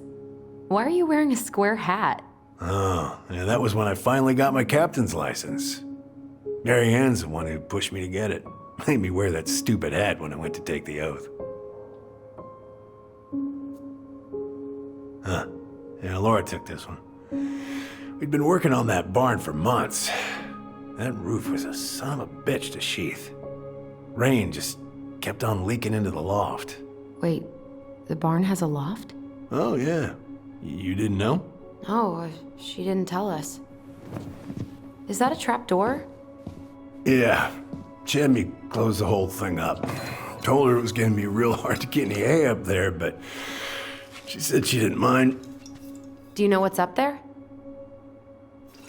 S2: Why are you wearing a square hat?
S13: Oh, yeah, that was when I finally got my captain's license. Mary Ann's the one who pushed me to get it. Made me wear that stupid hat when I went to take the oath. Huh. Yeah, Laura took this one. We'd been working on that barn for months. That roof was a son of a bitch to sheath. Rain just kept on leaking into the loft.
S2: Wait, the barn has a loft?
S13: Oh, yeah. You didn't know?
S2: Oh, she didn't tell us. Is that a trap door?
S13: Yeah. She had me close the whole thing up. Told her it was gonna be real hard to get any hay up there, but she said she didn't mind.
S2: Do you know what's up there?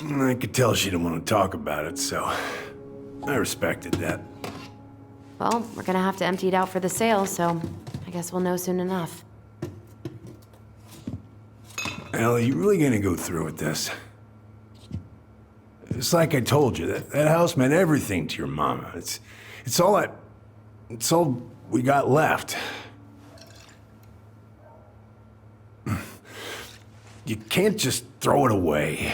S13: I could tell she didn't want to talk about it, so I respected that.
S2: Well, we're gonna have to empty it out for the sale, so I guess we'll know soon enough.
S13: Ellie, you really gonna go through with this? It's like I told you, that house meant everything to your mama. It's all we got left. You can't just throw it away.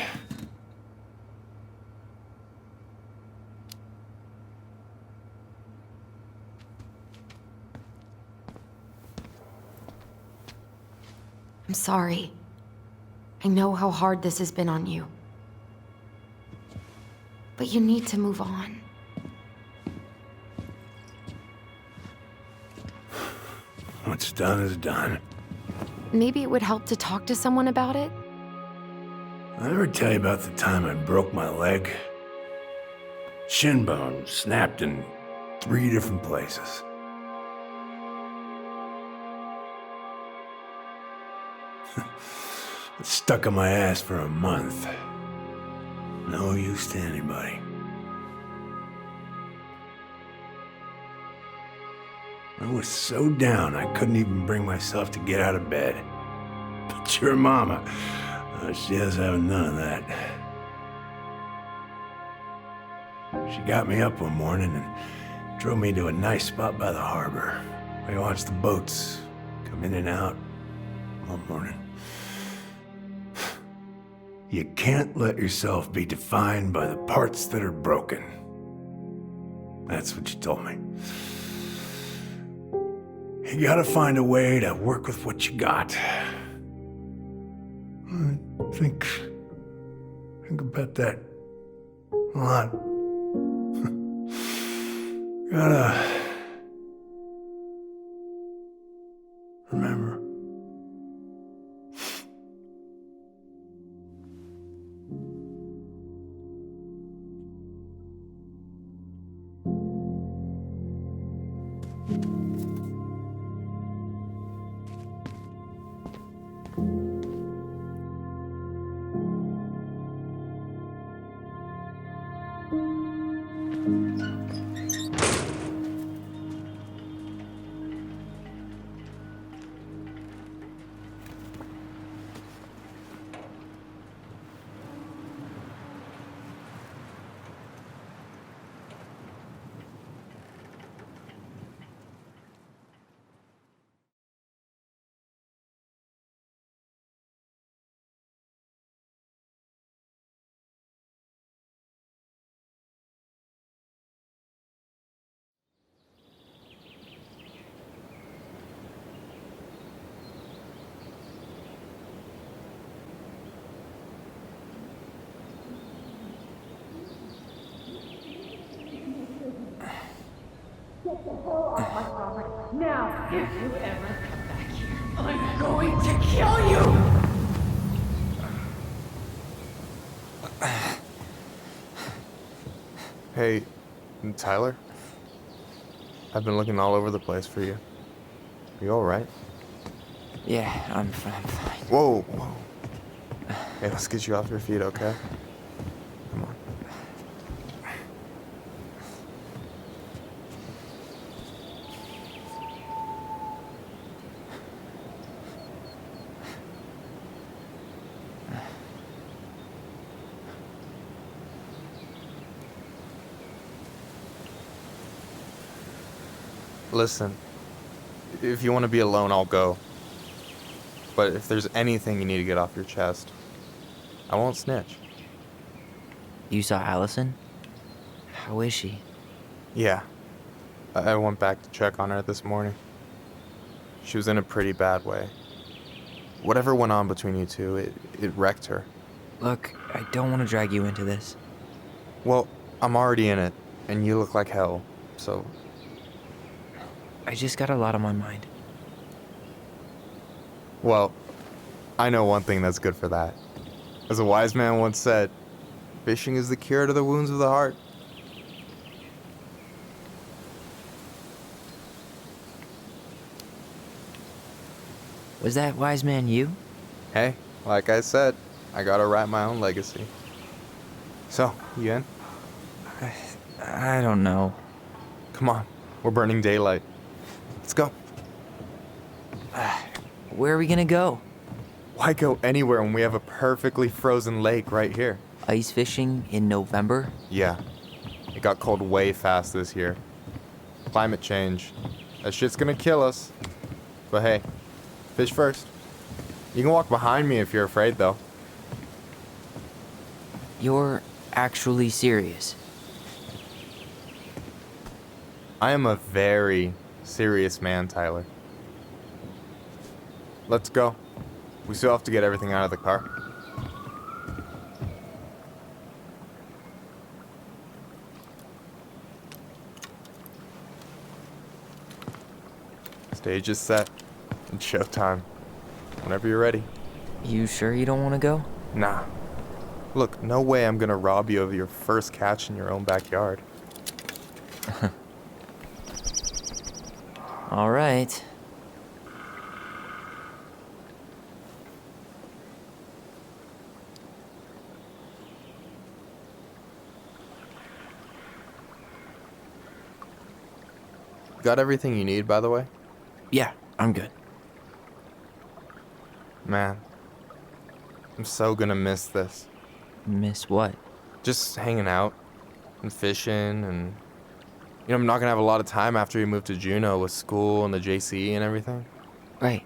S2: I'm sorry. I know how hard this has been on you. But you need to move on.
S13: What's done is done.
S2: Maybe it would help to talk to someone about it?
S13: I ever tell you about the time I broke my leg? Shin bone snapped in 3 different places. It stuck in my ass for a month. No use to anybody. I was so down I couldn't even bring myself to get out of bed. But your mama, she doesn't have none of that. She got me up one morning and drove me to a nice spot by the harbor. We watched the boats come in and out all morning. You can't let yourself be defined by the parts that are broken. That's what you told me. You gotta find a way to work with what you got. Think about that a lot. Gotta remember.
S14: Now, if you ever come back here, I'm going to kill you!
S9: Hey, Tyler? I've been looking all over the place for you. Are you alright?
S1: Yeah, I'm fine.
S9: Whoa, whoa. Hey, let's get you off your feet, okay? Come on. Listen, if you want to be alone, I'll go. But if there's anything you need to get off your chest, I won't snitch.
S1: You saw Allison? How is she?
S9: Yeah. I went back to check on her this morning. She was in a pretty bad way. Whatever went on between you two, it wrecked her.
S1: Look, I don't want to drag you into this.
S9: Well, I'm already in it, and you look like hell, so...
S1: I just got a lot on my mind.
S9: Well, I know one thing that's good for that. As a wise man once said, fishing is the cure to the wounds of the heart.
S1: Was that wise man you?
S9: Hey, like I said, I gotta write my own legacy. So, you in?
S1: I don't know.
S9: Come on, we're burning daylight. Let's go.
S1: Where are we gonna go?
S9: Why go anywhere when we have a perfectly frozen lake right here?
S1: Ice fishing in November?
S9: Yeah. It got cold way fast this year. Climate change. That shit's gonna kill us. But hey, fish first. You can walk behind me if you're afraid, though.
S1: You're actually serious?
S9: I am a very serious man, Tyler. Let's go. We still have to get everything out of the car. Stage is set. It's showtime. Whenever you're ready.
S1: You sure you don't want to go?
S9: Nah. Look, no way I'm gonna rob you of your first catch in your own backyard.
S1: All right.
S9: Got everything you need, by the way?
S1: Yeah, I'm good.
S9: Man, I'm so gonna miss this.
S1: Miss what?
S9: Just hanging out and fishing and... You know, I'm not gonna have a lot of time after we move to Juneau with school and the JCE and everything.
S1: Right.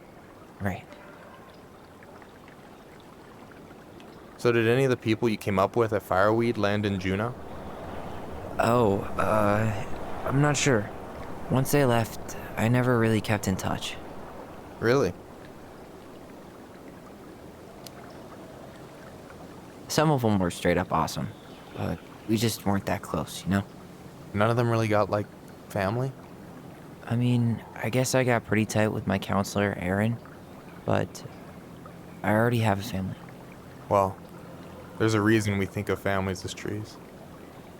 S9: So did any of the people you came up with at Fireweed land in Juneau?
S1: Oh, I'm not sure. Once they left, I never really kept in touch.
S9: Really?
S1: Some of them were straight up awesome, but we just weren't that close, you know?
S9: None of them really got, like, family?
S1: I mean, I guess I got pretty tight with my counselor, Aaron, but I already have a family.
S9: Well, there's a reason we think of families as trees.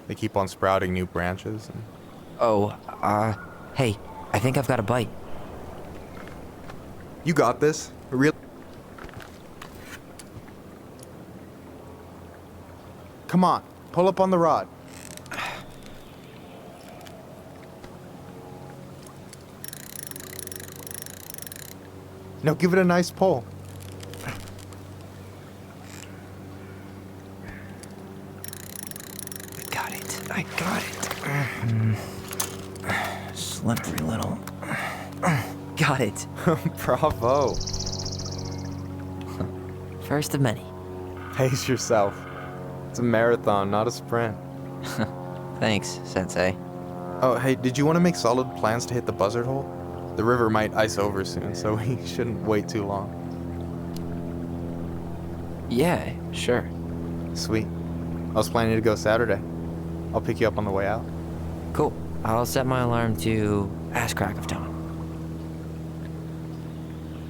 S9: They keep on sprouting new branches and...
S1: Oh, hey, I think I've got a bite.
S9: You got this. Come on, pull up on the rod. Now give it a nice pull.
S1: I got it. Slippery little. Got it.
S9: Bravo.
S1: First of many.
S9: Pace yourself. It's a marathon, not a sprint.
S1: Thanks, Sensei.
S9: Oh, hey, did you want to make solid plans to hit the buzzard hole? The river might ice over soon, so we shouldn't wait too long.
S1: Yeah, sure.
S9: Sweet. I was planning to go Saturday. I'll pick you up on the way out.
S1: Cool. I'll set my alarm to ass crack of dawn.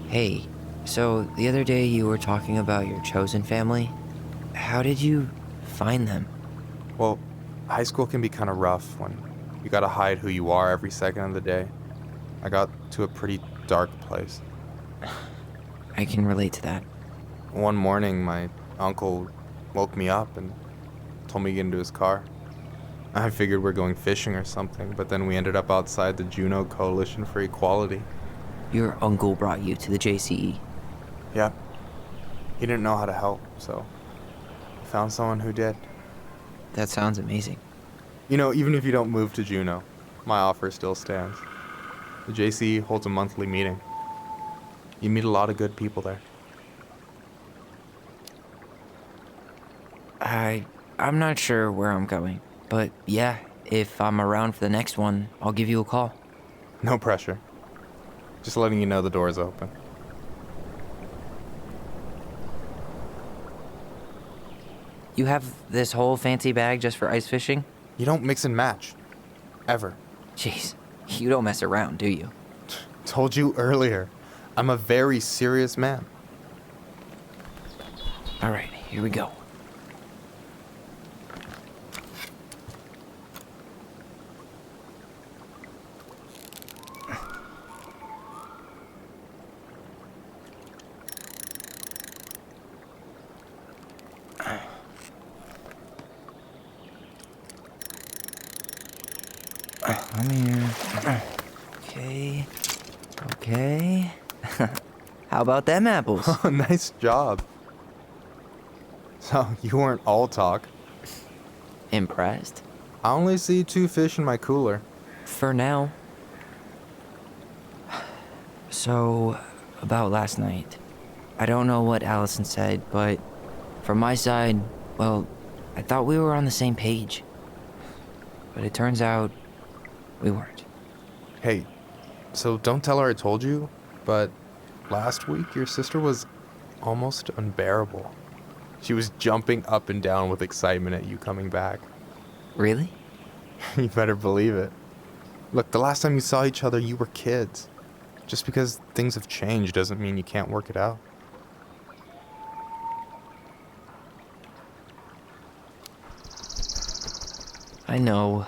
S1: Hey, so the other day you were talking about your chosen family. How did you find them?
S9: Well, high school can be kind of rough when you gotta hide who you are every second of the day. I got to a pretty dark place.
S1: I can relate to that.
S9: One morning, my uncle woke me up and told me to get into his car. I figured we're going fishing or something, but then we ended up outside the Juneau Coalition for Equality.
S1: Your uncle brought you to the JCE?
S9: Yep. He didn't know how to help, so I found someone who did.
S1: That sounds amazing.
S9: You know, even if you don't move to Juneau, my offer still stands. The JCE holds a monthly meeting. You meet a lot of good people there.
S1: I'm not sure where I'm going, but yeah, if I'm around for the next one, I'll give you a call.
S9: No pressure. Just letting you know the door is open.
S1: You have this whole fancy bag just for ice fishing?
S9: You don't mix and match. Ever.
S1: Jeez, you don't mess around, do you?
S9: Told you earlier. I'm a very serious man.
S1: All right, here we go. Come here. Okay. How about them apples?
S9: Oh, nice job. So, you weren't all talk.
S1: Impressed?
S9: I only see 2 fish in my cooler.
S1: For now. So, about last night. I don't know what Allison said, but from my side, well, I thought we were on the same page. But it turns out we weren't.
S9: Hey, so don't tell her I told you, but last week your sister was almost unbearable. She was jumping up and down with excitement at you coming back.
S1: Really?
S9: You better believe it. Look, the last time you saw each other, you were kids. Just because things have changed doesn't mean you can't work it out.
S1: I know.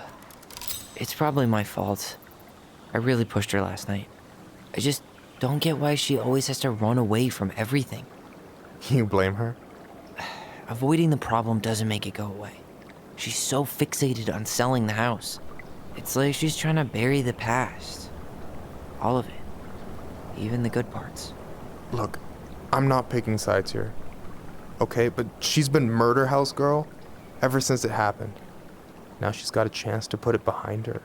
S1: It's probably my fault. I really pushed her last night. I just don't get why she always has to run away from everything.
S9: You blame her?
S1: Avoiding the problem doesn't make it go away. She's so fixated on selling the house. It's like she's trying to bury the past. All of it. Even the good parts.
S9: Look, I'm not picking sides here. Okay, but she's been murder house girl ever since it happened. Now she's got a chance to put it behind her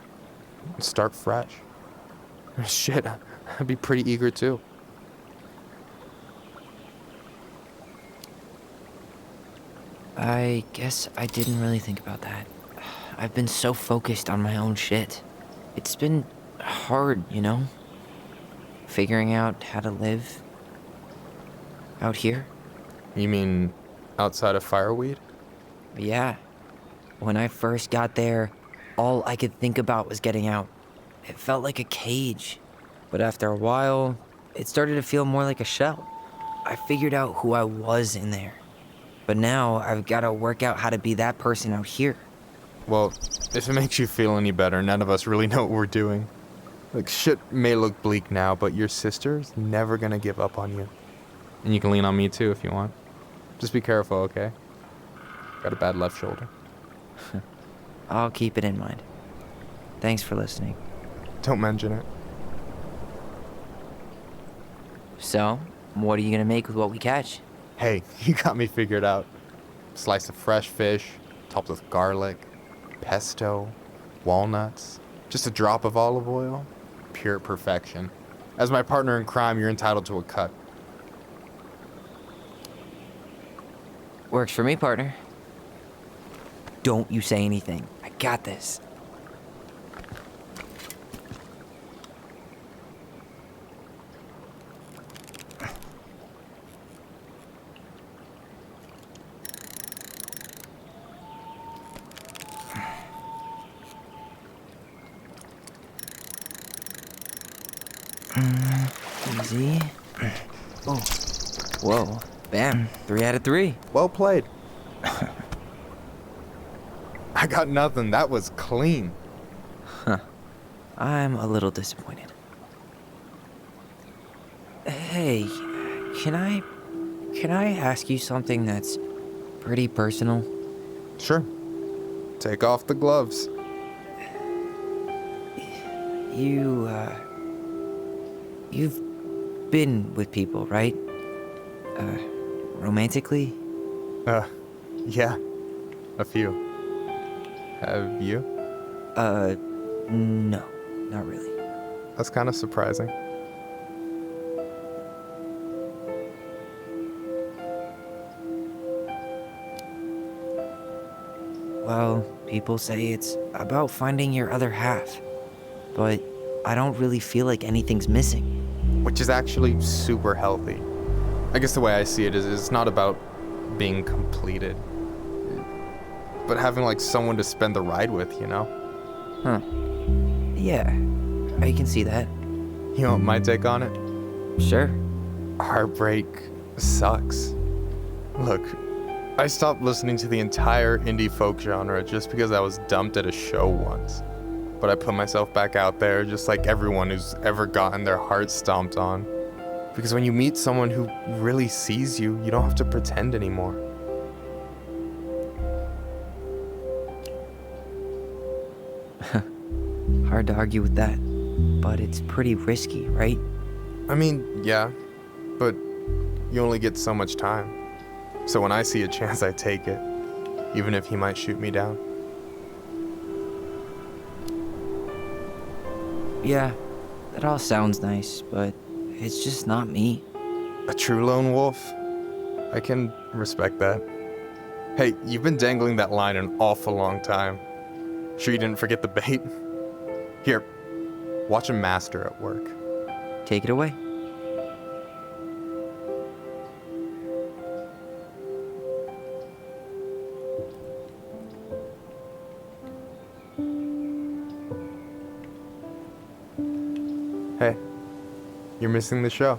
S9: and start fresh. Shit, I'd be pretty eager too.
S1: I guess I didn't really think about that. I've been so focused on my own shit. It's been hard, you know? Figuring out how to live out here.
S9: You mean outside of Fireweed?
S1: Yeah. When I first got there, all I could think about was getting out. It felt like a cage. But after a while, it started to feel more like a shell. I figured out who I was in there. But now I've got to work out how to be that person out here.
S9: Well, if it makes you feel any better, none of us really know what we're doing. Like, shit may look bleak now, but your sister's never gonna give up on you. And you can lean on me too if you want. Just be careful, okay? Got a bad left shoulder.
S1: I'll keep it in mind. Thanks for listening.
S9: Don't mention it.
S1: So, what are you gonna make with what we catch?
S9: Hey, you got me figured out. Slice of fresh fish, topped with garlic, pesto, walnuts, just a drop of olive oil. Pure perfection. As my partner in crime, you're entitled to a cut.
S1: Works for me, partner. Don't you say anything. I got this. Easy. Oh. Whoa. Bam. 3 out of 3.
S9: Well played. I got nothing. That was clean.
S1: Huh. I'm a little disappointed. Hey, can I ask you something that's pretty personal?
S9: Sure. Take off the gloves.
S1: You've been with people, right? Romantically?
S9: Yeah. A few. Have you?
S1: No. Not really.
S9: That's kind of surprising.
S1: Well, people say it's about finding your other half. But I don't really feel like anything's missing.
S9: Which is actually super healthy. I guess the way I see it is it's not about being completed, but having like someone to spend the ride with, you know?
S1: Huh. Yeah, I can see that.
S9: You want my take on it?
S1: Sure.
S9: Heartbreak sucks. Look, I stopped listening to the entire indie folk genre just because I was dumped at a show once. But I put myself back out there just like everyone who's ever gotten their heart stomped on. Because when you meet someone who really sees you, you don't have to pretend anymore.
S1: Hard to argue with that. But it's pretty risky, right?
S9: I mean, yeah, but you only get so much time. So when I see a chance, I take it, even if he might shoot me down.
S1: Yeah, that all sounds nice, but it's just not me.
S9: A true lone wolf? I can respect that. Hey, you've been dangling that line an awful long time. Sure you didn't forget the bait? Here, watch a master at work.
S1: Take it away.
S9: Hey, You're missing the show.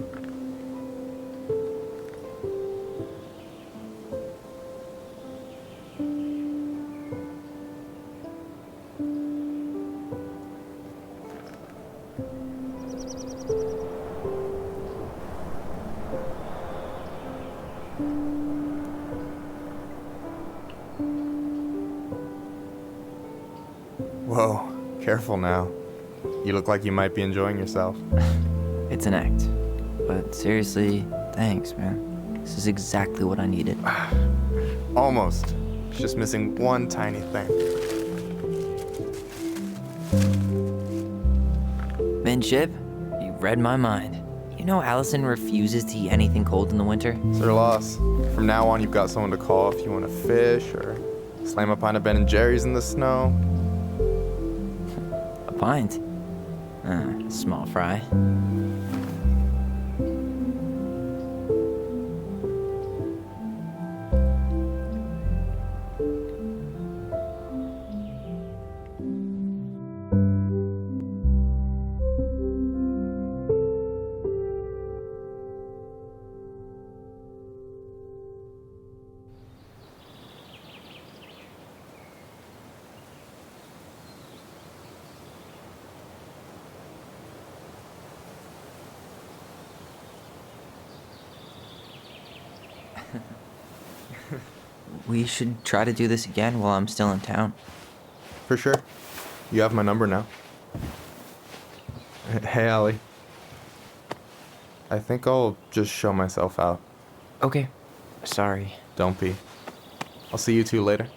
S9: Whoa, careful now. You look like you might be enjoying yourself.
S1: It's an act. But seriously, thanks, man. This is exactly what I needed.
S9: Almost. Just missing one tiny thing.
S1: Minship, you read my mind. You know Allison refuses to eat anything cold in the winter?
S9: It's her loss. From now on, you've got someone to call if you want to fish or slam a pint of Ben & Jerry's in the snow.
S1: A pint? Small fry. We should try to do this again while I'm still in town.
S9: For sure. You have my number now. Hey, Allie. I think I'll just show myself out.
S1: Okay. Sorry.
S9: Don't be. I'll see you two later.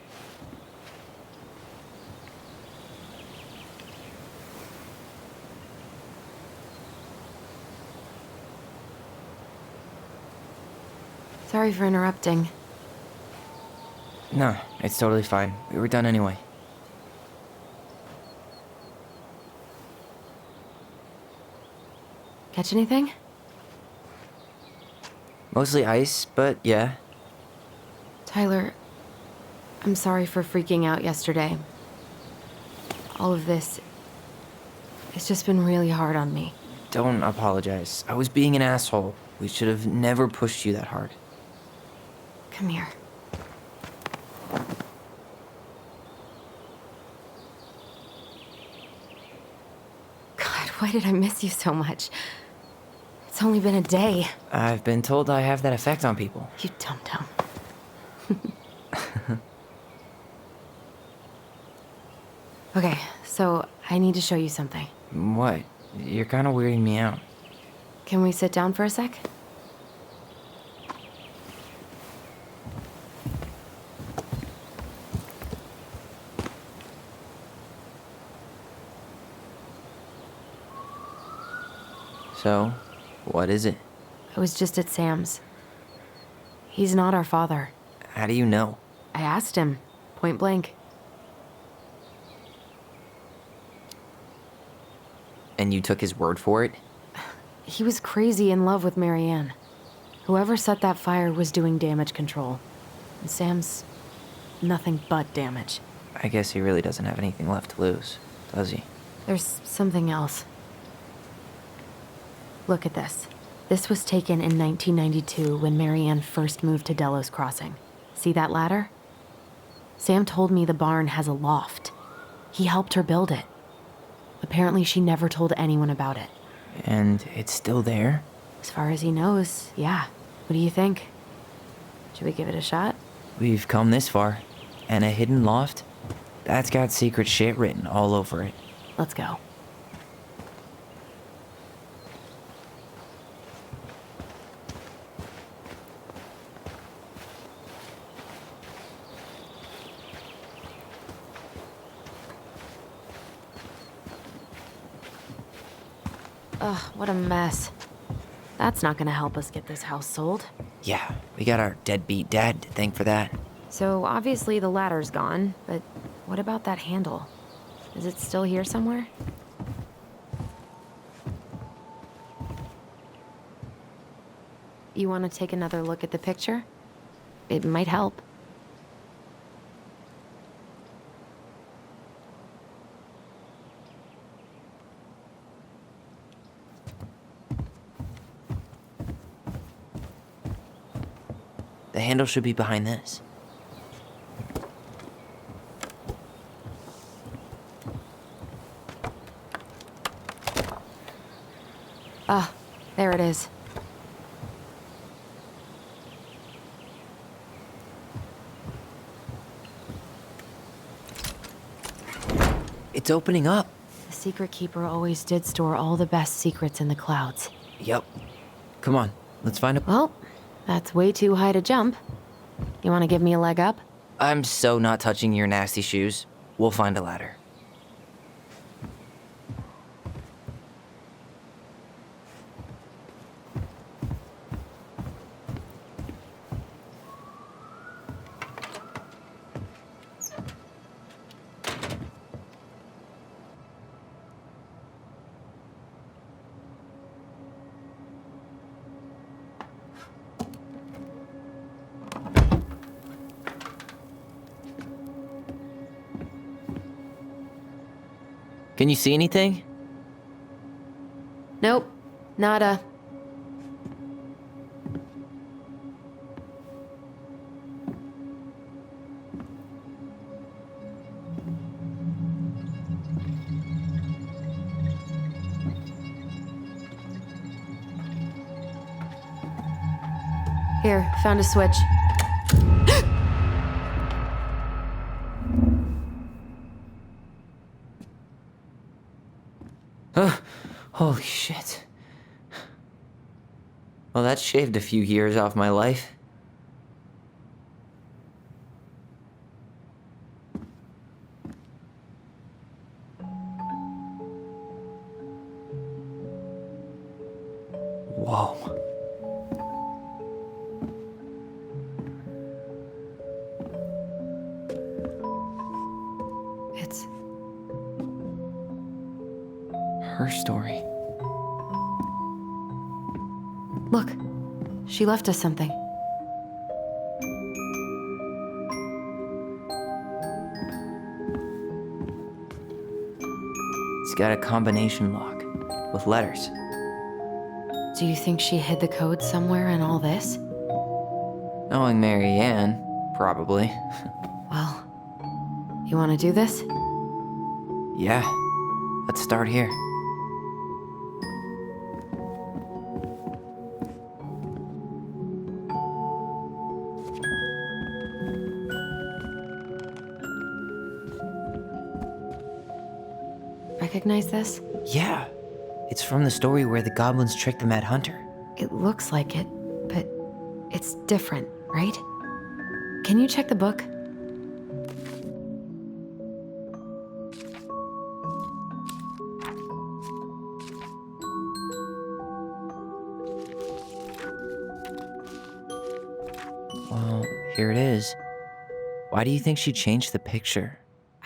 S2: Sorry for interrupting.
S1: No, it's totally fine. We were done anyway.
S2: Catch anything?
S1: Mostly ice, but yeah.
S2: Tyler, I'm sorry for freaking out yesterday. All of this, it's just been really hard on me.
S1: Don't apologize. I was being an asshole. We should have never pushed you that hard.
S2: Come here. God, why did I miss you so much? It's only been a day.
S1: I've been told I have that effect on people.
S2: You dum-dum. Okay, so I need to show you something.
S1: What? You're kind of weirding me out.
S2: Can we sit down for a sec?
S1: So, what is it?
S2: I was just at Sam's. He's not our father.
S1: How do you know?
S2: I asked him, point blank.
S1: And you took his word for it?
S2: He was crazy in love with Marianne. Whoever set that fire was doing damage control. And Sam's nothing but damage.
S1: I guess he really doesn't have anything left to lose, does he?
S2: There's something else. Look at this. This was taken in 1992 when Marianne first moved to Delos Crossing. See that ladder? Sam told me the barn has a loft. He helped her build it. Apparently she never told anyone about it.
S1: And it's still there?
S2: As far as he knows, yeah. What do you think? Should we give it a shot?
S1: We've come this far. And a hidden loft? That's got secret shit written all over it.
S2: Let's go. Ugh, what a mess. That's not gonna help us get this house sold.
S1: Yeah, we got our deadbeat dad to thank for that.
S2: So obviously the ladder's gone, but what about that handle? Is it still here somewhere? You want to take another look at the picture? It might help.
S1: The handle should be behind this.
S2: Ah, there it is.
S1: It's opening up.
S2: The Secret Keeper always did store all the best secrets in the clouds.
S1: Yep. Come on, let's find a...
S2: Well, that's way too high to jump. You want to give me a leg up?
S1: I'm so not touching your nasty shoes. We'll find a ladder. Can you see anything?
S2: Nope. Nada. Here, found a switch.
S1: Holy shit. Well, that shaved a few years off my life. Whoa.
S2: It's
S1: her story.
S2: Look, she left us something.
S1: It's got a combination lock with letters.
S2: Do you think she hid the code somewhere in all this?
S1: Knowing Mary Ann, probably.
S2: Well, you want to do this?
S1: Yeah, let's start here.
S2: Recognize this?
S1: Yeah, it's from the story where the goblins tricked the Mad Hunter.
S2: It looks like it, but it's different, right? Can you check the book?
S1: Well, here it is. Why do you think she changed the picture?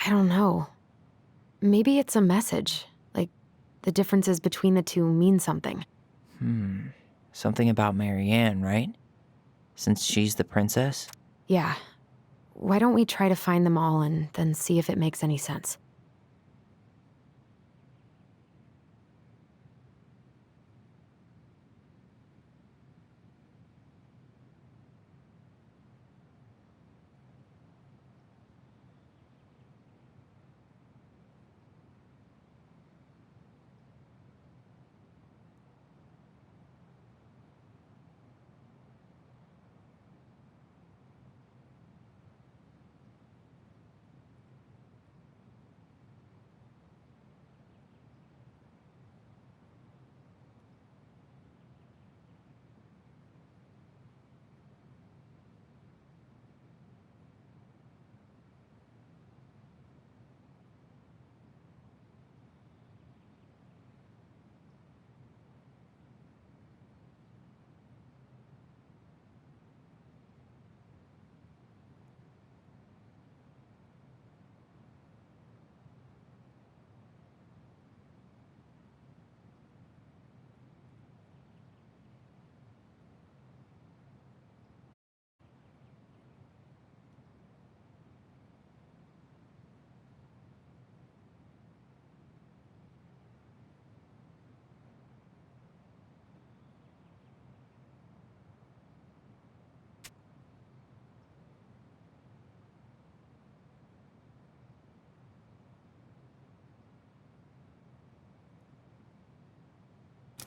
S2: I don't know. Maybe it's a message. Like, the differences between the two mean something.
S1: Something about Mary Ann, right? Since she's the princess?
S2: Yeah. Why don't we try to find them all and then see if it makes any sense?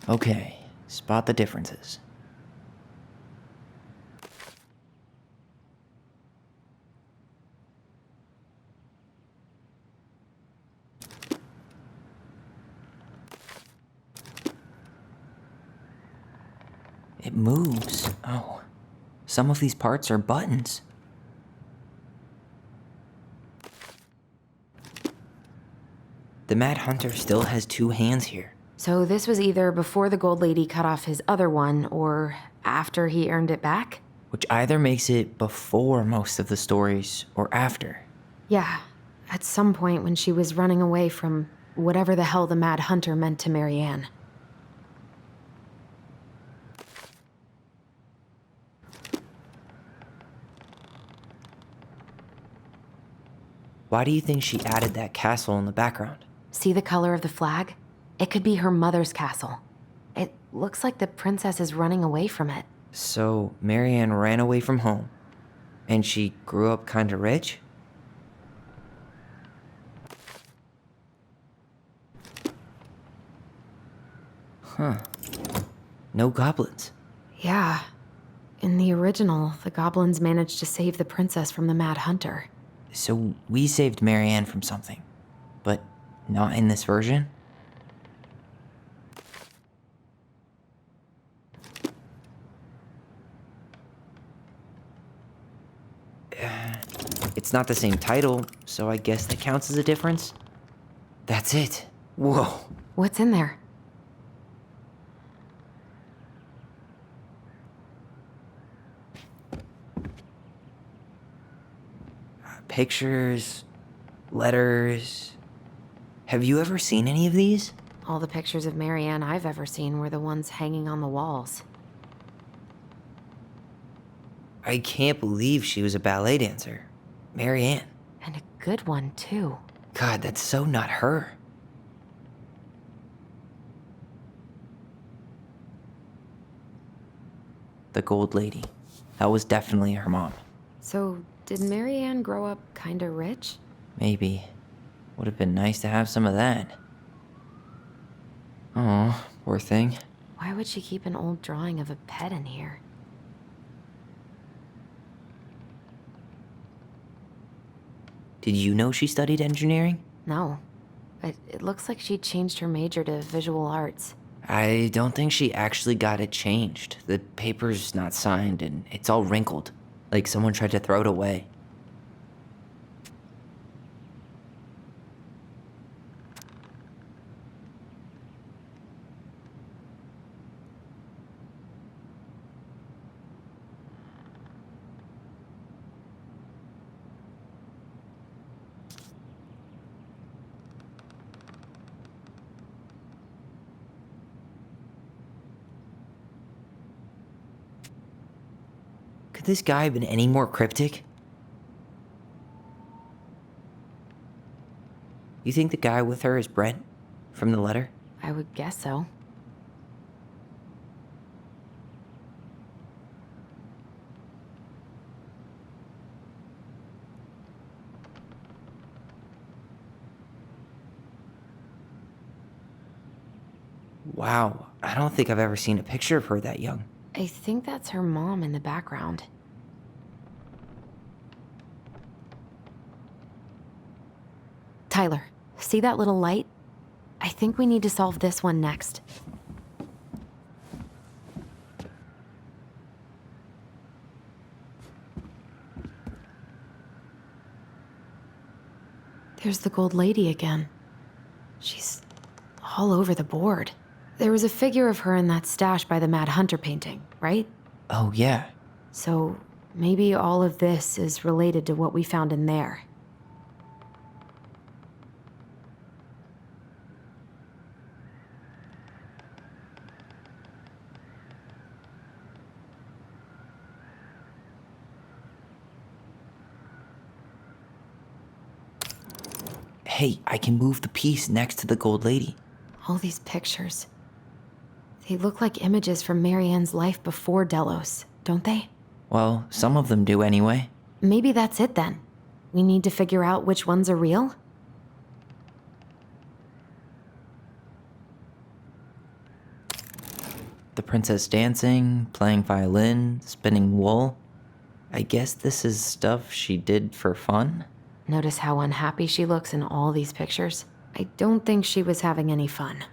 S1: Okay, spot the differences. It moves. Oh, some of these parts are buttons. The Mad Hunter still has 2 hands here.
S2: So this was either before the Gold Lady cut off his other one, or after he earned it back?
S1: Which either makes it before most of the stories, or after.
S2: Yeah, at some point when she was running away from whatever the hell the Mad Hunter meant to Marianne.
S1: Why do you think she added that castle in the background?
S2: See the color of the flag? It could be her mother's castle. It looks like the princess is running away from it.
S1: So, Marianne ran away from home, and she grew up kinda rich? Huh. No goblins.
S2: Yeah. In the original, the goblins managed to save the princess from the Mad Hunter.
S1: So we saved Marianne from something, but not in this version? It's not the same title, so I guess that counts as a difference. That's it. Whoa.
S2: What's in there?
S1: Pictures, letters. Have you ever seen any of these?
S2: All the pictures of Marianne I've ever seen were the ones hanging on the walls.
S1: I can't believe she was a ballet dancer. Marianne.
S2: And a good one, too.
S1: God, that's so not her. The Gold Lady. That was definitely her mom.
S2: So, did Marianne grow up kinda rich?
S1: Maybe. Would have been nice to have some of that. Oh, poor thing.
S2: Why would she keep an old drawing of a pet in here?
S1: Did you know she studied engineering?
S2: No. But it looks like she changed her major to visual arts.
S1: I don't think she actually got it changed. The paper's not signed and it's all wrinkled. Like someone tried to throw it away. Could this guy have been any more cryptic? You think the guy with her is Brent? From the letter?
S2: I would guess so.
S1: Wow, I don't think I've ever seen a picture of her that young.
S2: I think that's her mom in the background. Tyler, see that little light? I think we need to solve this one next. There's the Gold Lady again. She's all over the board. There was a figure of her in that stash by the Mad Hunter painting, right?
S1: Oh, yeah.
S2: So maybe all of this is related to what we found in there.
S1: Hey, I can move the piece next to the Gold Lady.
S2: All these pictures. They look like images from Marianne's life before Delos, don't they?
S1: Well, some of them do anyway.
S2: Maybe that's it then. We need to figure out which ones are real?
S1: The princess dancing, playing violin, spinning wool. I guess this is stuff she did for fun?
S2: Notice how unhappy she looks in all these pictures? I don't think she was having any fun.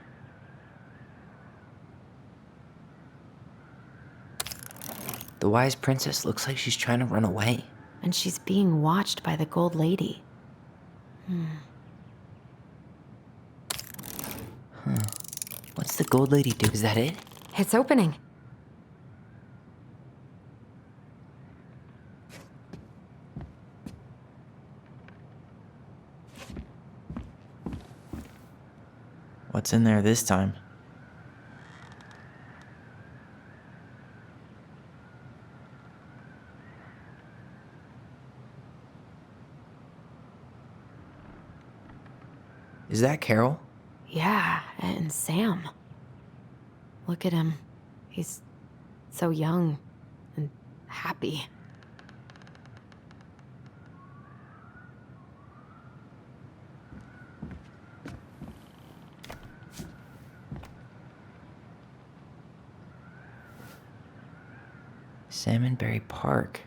S1: The wise princess looks like she's trying to run away.
S2: And she's being watched by the gold lady.
S1: What's the gold lady do? Is that it?
S2: It's opening.
S1: What's in there this time? Is that Carol?
S2: Yeah, and Sam. Look at him. He's so young and happy.
S1: Salmonberry Park.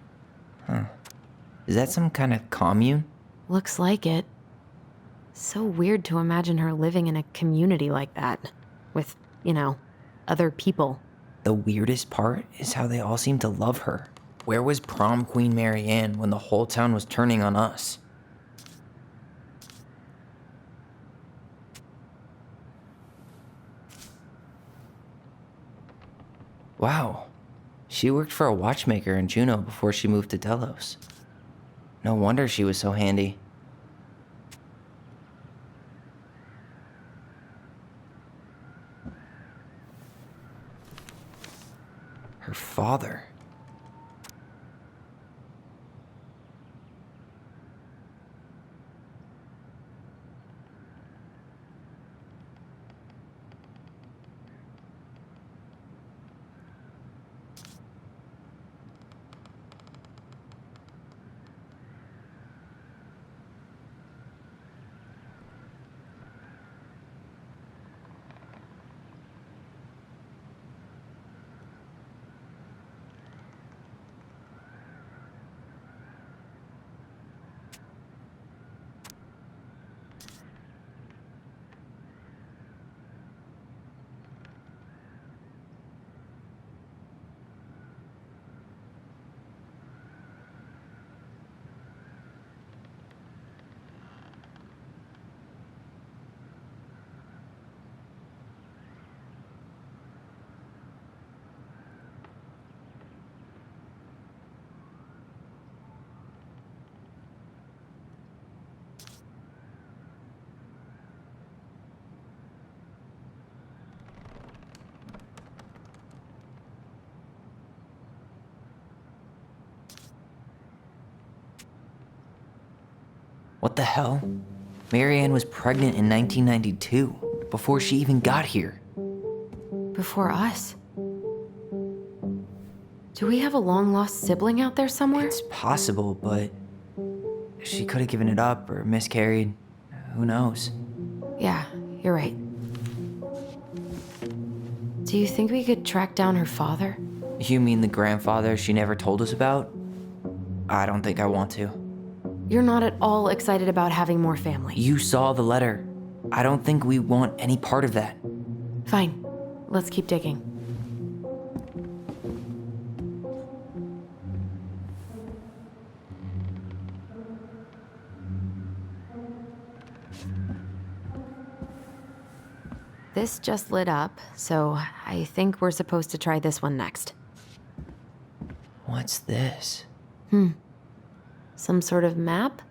S1: Huh. Is that some kind of commune?
S2: Looks like it. So weird to imagine her living in a community like that. With, other people.
S1: The weirdest part is how they all seem to love her. Where was prom queen Mary Ann when the whole town was turning on us? Wow. She worked for a watchmaker in Juneau before she moved to Delos. No wonder she was so handy. Her father. What the hell? Mary Ann was pregnant in 1992, before she even got here.
S2: Before us? Do we have a long-lost sibling out there somewhere?
S1: It's possible, but she could have given it up or miscarried. Who knows?
S2: Yeah, you're right. Do you think we could track down her father?
S1: You mean the grandfather she never told us about? I don't think I want to.
S2: You're not at all excited about having more family.
S1: You saw the letter. I don't think we want any part of that.
S2: Fine. Let's keep digging. This just lit up, so I think we're supposed to try this one next.
S1: What's this?
S2: Some sort of map?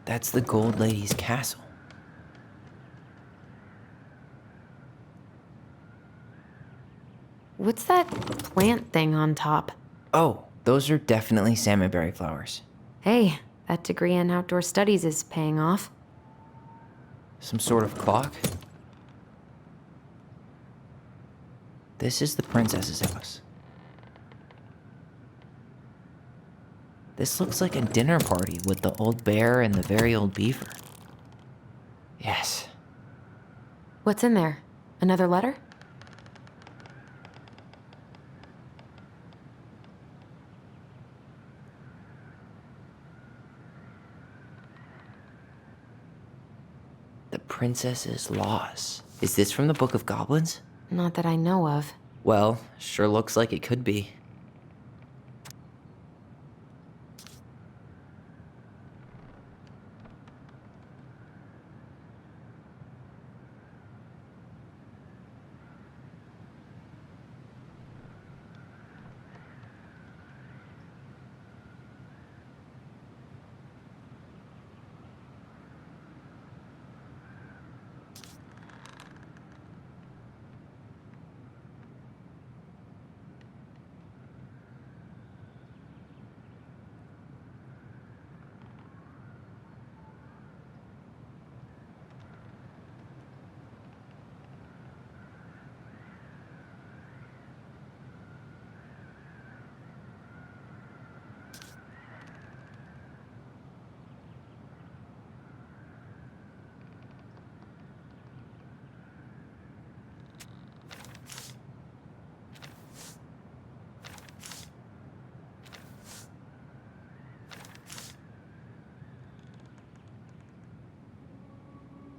S1: That's the Gold Lady's castle.
S2: What's that plant thing on top?
S1: Oh, those are definitely salmonberry flowers.
S2: Hey, that degree in outdoor studies is paying off.
S1: Some sort of clock? This is the princess's house. This looks like a dinner party with the old bear and the very old beaver. Yes.
S2: What's in there? Another letter?
S1: The Princess's Loss. Is this from the Book of Goblins?
S2: Not that I know of.
S1: Well, sure looks like it could be.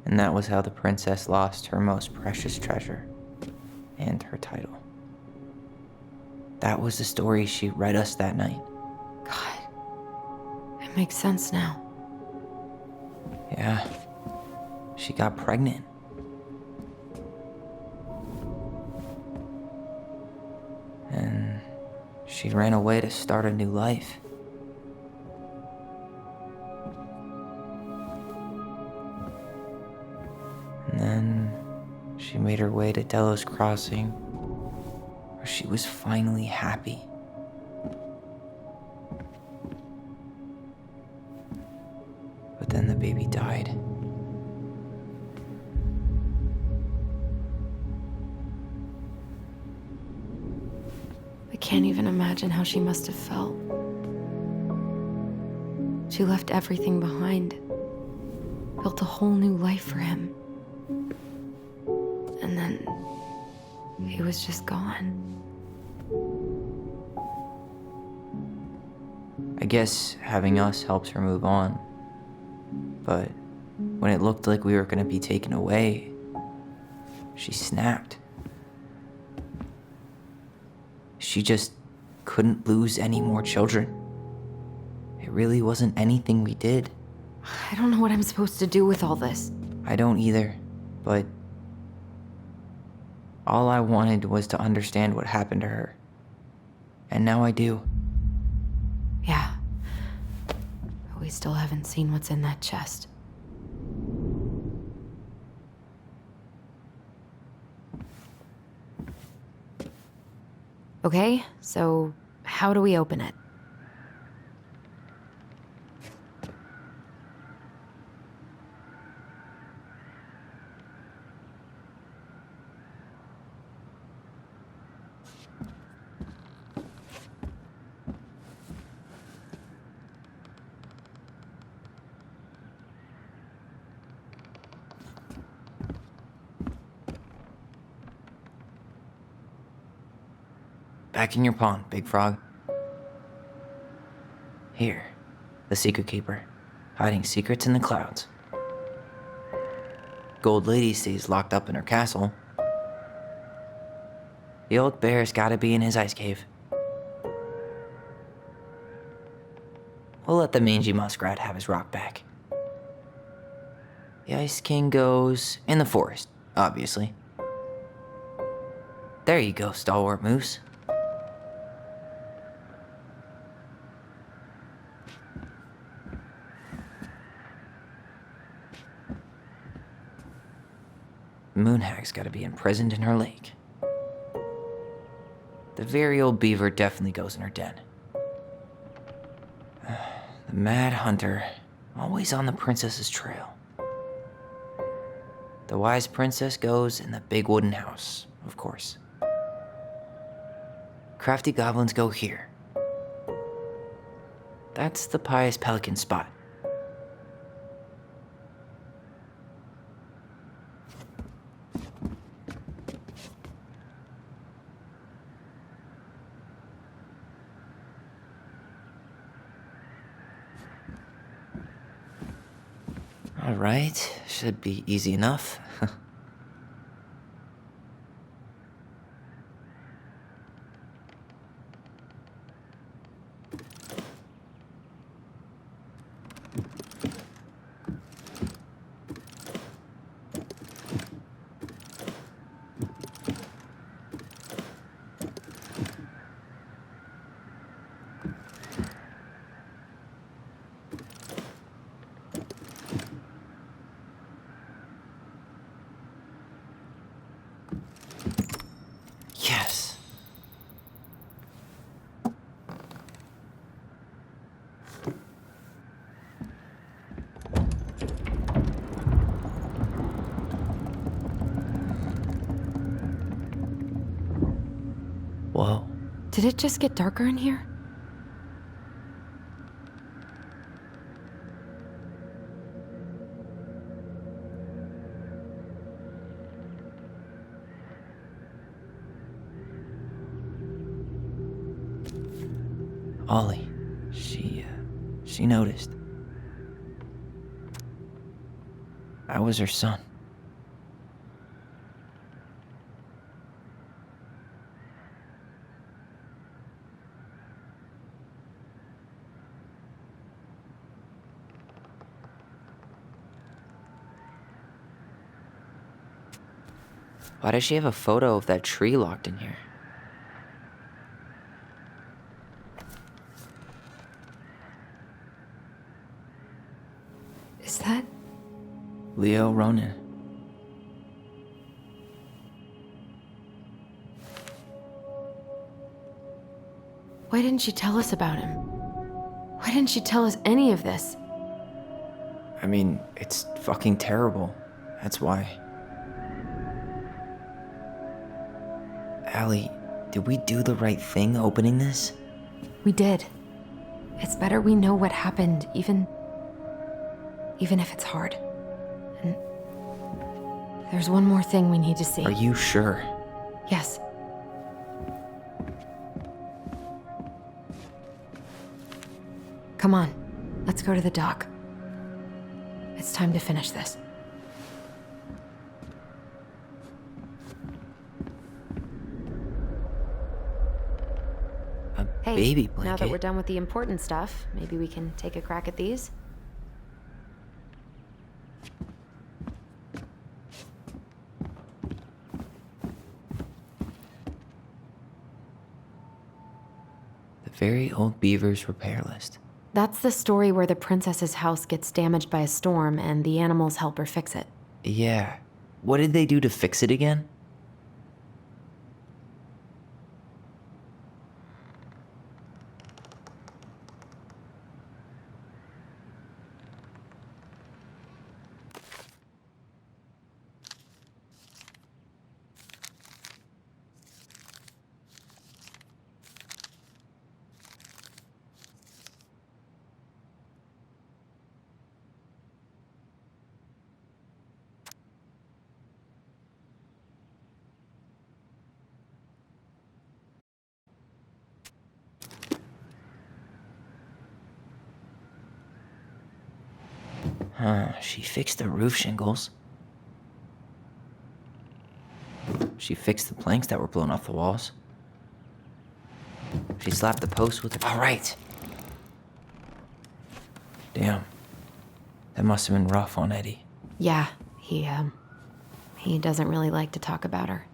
S1: And that was how the princess lost her most precious treasure and her title. That was the story she read us that night.
S2: God, it makes sense now.
S1: Yeah, she got pregnant. And she ran away to start a new life. And then she made her way to Delos Crossing, where she was finally happy. But then the baby died.
S2: I can't even imagine how she must have felt. She left everything behind, built a whole new life for him. And then he was just gone.
S1: I guess having us helps her move on. But when it looked like we were gonna be taken away, she snapped. She just couldn't lose any more children. It really wasn't anything we did.
S2: I don't know what I'm supposed to do with all this.
S1: I don't either, but all I wanted was to understand what happened to her. And now I do.
S2: Yeah. But we still haven't seen what's in that chest. Okay, so how do we open it?
S1: Back in your pond, Big Frog. Here, the Secret Keeper, hiding secrets in the clouds. Gold Lady stays locked up in her castle. The old bear's gotta be in his ice cave. We'll let the mangy muskrat have his rock back. The Ice King goes in the forest, obviously. There you go, stalwart moose. Moonhag's gotta be imprisoned in her lake. The very old beaver definitely goes in her den. The Mad Hunter, always on the princess's trail. The Wise Princess goes in the big wooden house, of course. Crafty goblins go here. That's the Pious Pelican spot. All right, should be easy enough. Yes. Whoa.
S2: Did it just get darker in here?
S1: Ollie. She noticed. I was her son. Why does she have a photo of that tree locked in here?
S2: Is that?
S1: Leo Ronan.
S2: Why didn't she tell us about him? Why didn't she tell us any of this?
S1: I mean, it's fucking terrible. That's why. Allie, did we do the right thing opening this?
S2: We did. It's better we know what happened, even if it's hard. And there's one more thing we need to see.
S1: Are you sure?
S2: Yes. Come on, let's go to the dock. It's time to finish this. Hey,
S1: baby blanket.
S2: now that we're done with the important stuff, maybe we can take a crack at these?
S1: The Very Old Beavers Repair List.
S2: That's the story where the princess's house gets damaged by a storm and the animals help her fix it.
S1: Yeah. What did they do to fix it again? She fixed the roof shingles. She fixed the planks that were blown off the walls. She slapped the posts with it. All right. Damn. That must have been rough on Eddie.
S2: Yeah, he doesn't really like to talk about her.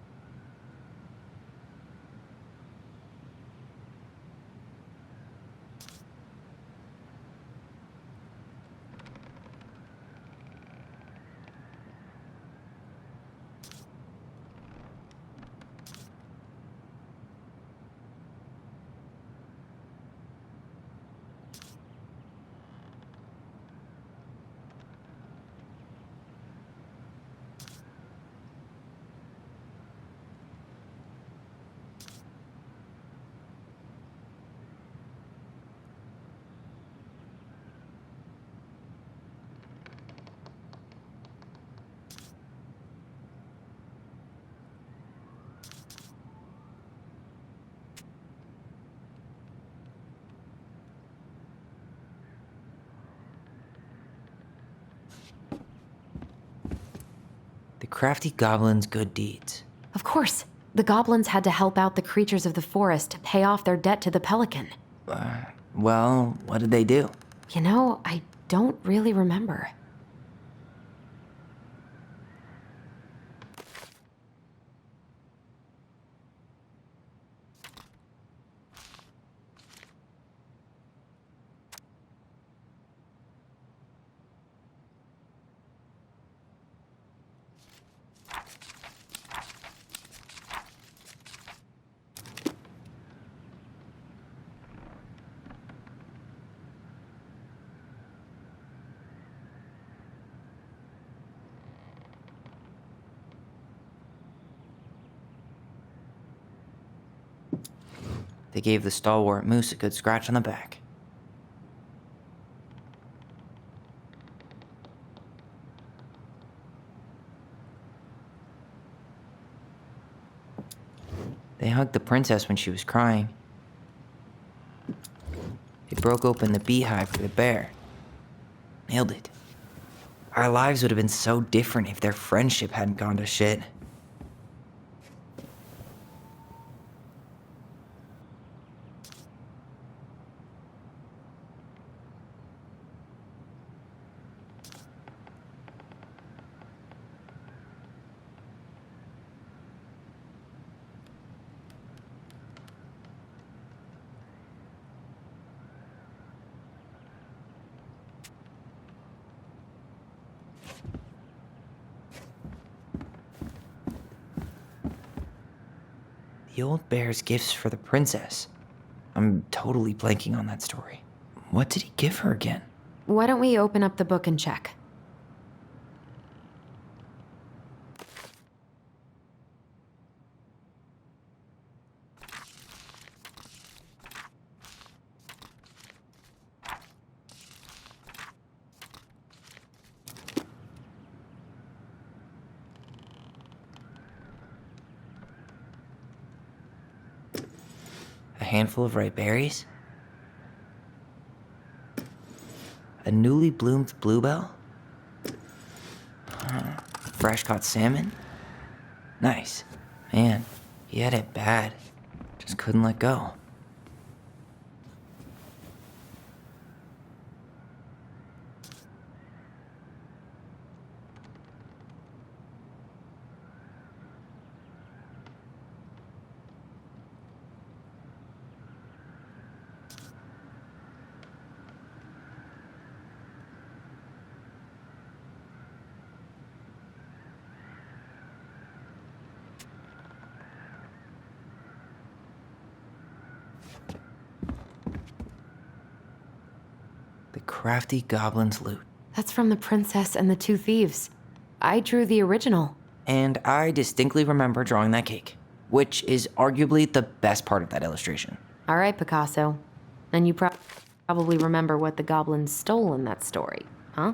S1: crafty goblin's good deeds.
S2: Of course. The goblins had to help out the creatures of the forest to pay off their debt to the pelican.
S1: Well, what did they do?
S2: You know, I don't really remember.
S1: They gave the stalwart moose a good scratch on the back. They hugged the princess when she was crying. They broke open the beehive for the bear. Nailed it. Our lives would have been so different if their friendship hadn't gone to shit. The old bear's gifts for the princess. I'm totally blanking on that story. What did he give her again?
S2: Why don't we open up the book and check?
S1: A handful of ripe berries? A newly bloomed bluebell? Fresh caught salmon? Nice. Man, he had it bad. Just couldn't let go. The crafty goblin's loot.
S2: That's from The Princess and the Two Thieves. I drew the original.
S1: And I distinctly remember drawing that cake, which is arguably the best part of that illustration.
S2: All right, Picasso. And you probably remember what the goblins stole in that story, huh?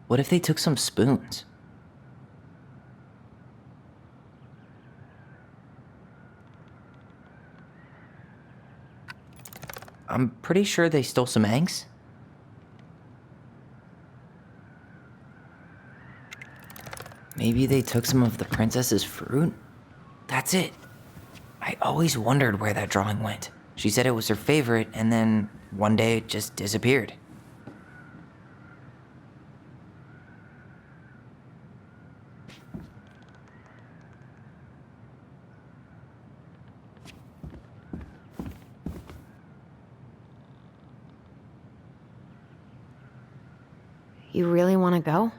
S1: What if they took some spoons? I'm pretty sure they stole some eggs. Maybe they took some of the princess's fruit? That's it. I always wondered where that drawing went. She said it was her favorite, and then one day it just disappeared.
S2: You really want to go?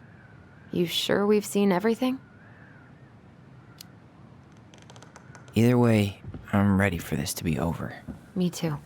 S2: You sure we've seen everything?
S1: Either way, I'm ready for this to be over.
S2: Me too.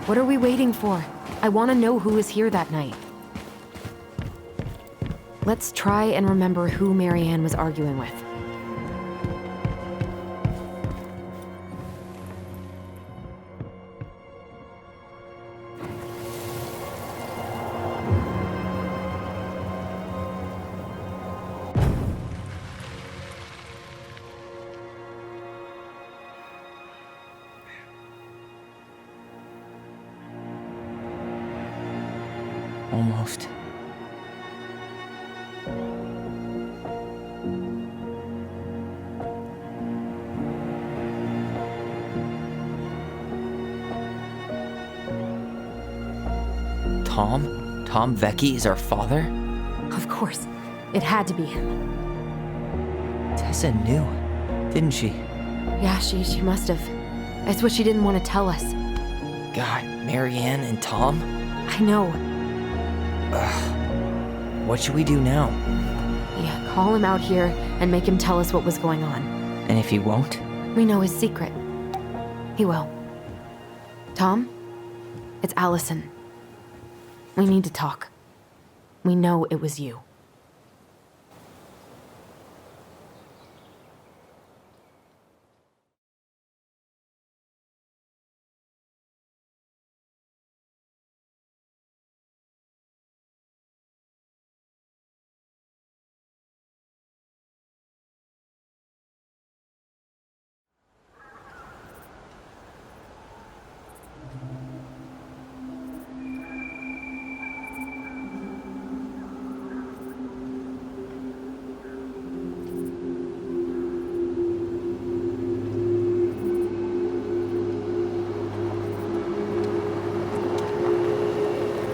S2: What are we waiting for? I want to know who was here that night. Let's try and remember who Marianne was arguing with.
S1: Almost. Tom? Tom Vecchi is our father?
S2: Of course. It had to be him.
S1: Tessa knew, didn't she?
S2: Yeah, she must have. That's what she didn't want to tell us.
S1: God, Marianne and Tom?
S2: I know.
S1: What should we do now?
S2: Yeah, call him out here and make him tell us what was going on.
S1: And if he won't?
S2: We know his secret. He will. Tom? It's Allison. We need to talk. We know it was you.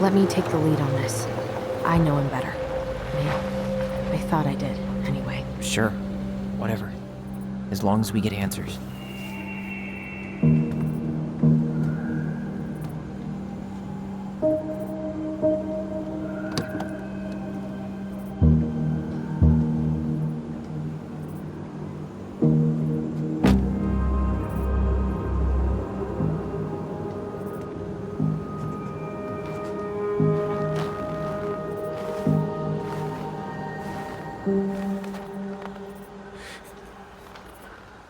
S2: Let me take the lead on this. I know him better. I thought I did, anyway.
S1: Sure. Whatever. As long as we get answers.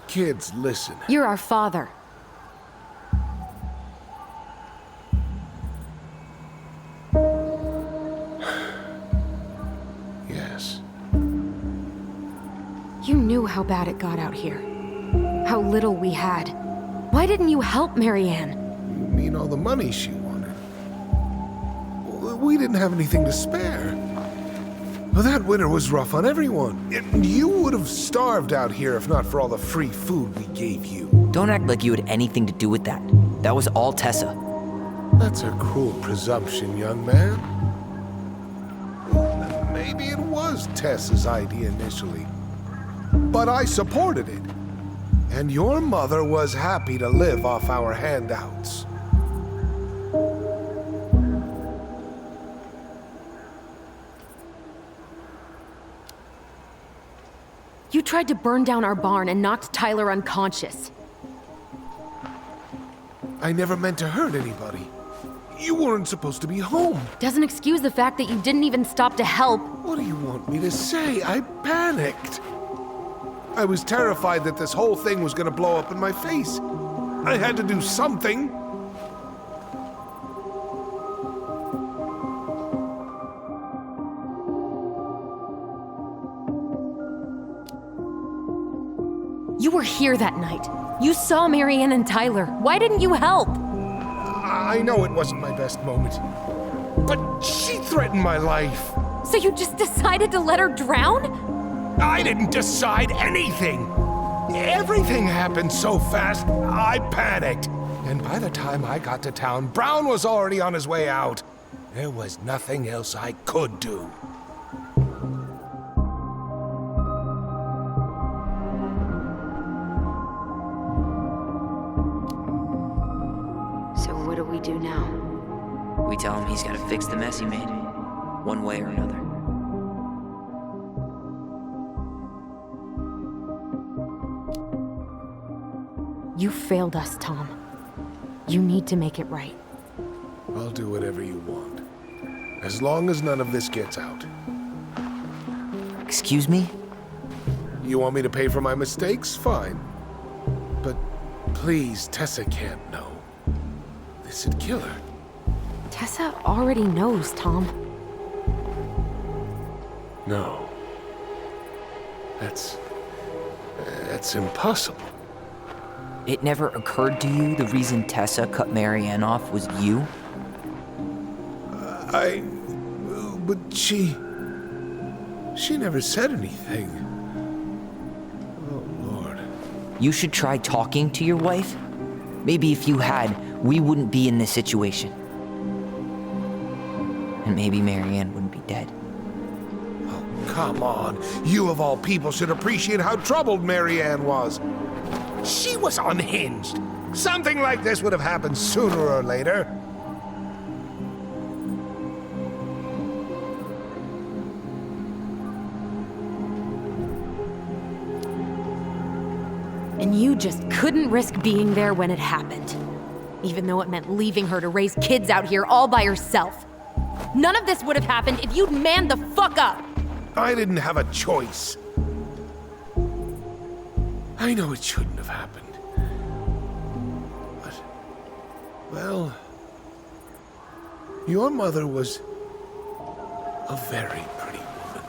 S8: Kids, listen.
S2: You're our father.
S8: Yes.
S2: You knew how bad it got out here. How little we had. Why didn't you help Marianne?
S8: You mean all the money she wanted? We didn't have anything to spare. Well, that winter was rough on everyone. You would have starved out here if not for all the free food we gave you.
S1: Don't act like you had anything to do with that. That was all Tessa.
S8: That's a cruel presumption, young man. Maybe it was Tessa's idea initially, but I supported it. And your mother was happy to live off our handouts.
S2: You tried to burn down our barn and knocked Tyler unconscious.
S8: I never meant to hurt anybody. You weren't supposed to be home.
S2: Doesn't excuse the fact that you didn't even stop to help.
S8: What do you want me to say? I panicked. I was terrified that this whole thing was gonna blow up in my face. I had to do something.
S2: You were here that night. You saw Marianne and Tyler. Why didn't you help?
S8: I know it wasn't my best moment, but she threatened my life.
S2: So you just decided to let her drown?
S8: I didn't decide anything. Everything happened so fast, I panicked. And by the time I got to town, Brown was already on his way out. There was nothing else I could do.
S2: So what do we do now?
S1: We tell him he's gotta fix the mess he made, one way or another.
S2: You failed us, Tom. You need to make it right.
S8: I'll do whatever you want, as long as none of this gets out.
S1: Excuse me?
S8: You want me to pay for my mistakes? Fine. But please, Tessa can't know. This'd kill her.
S2: Tessa already knows, Tom.
S8: No. That's impossible.
S1: It never occurred to you the reason Tessa cut Marianne off was you?
S8: But she never said anything. Oh, Lord.
S1: You should try talking to your wife. Maybe if you had, we wouldn't be in this situation. And maybe Marianne wouldn't be dead.
S8: Oh, come on. You of all people should appreciate how troubled Marianne was. She was unhinged. Something like this would have happened sooner or later.
S2: And you just couldn't risk being there when it happened. Even though it meant leaving her to raise kids out here all by herself. None of this would have happened if you'd manned the fuck up!
S8: I didn't have a choice. I know it shouldn't have happened. But, well, your mother was a very pretty woman.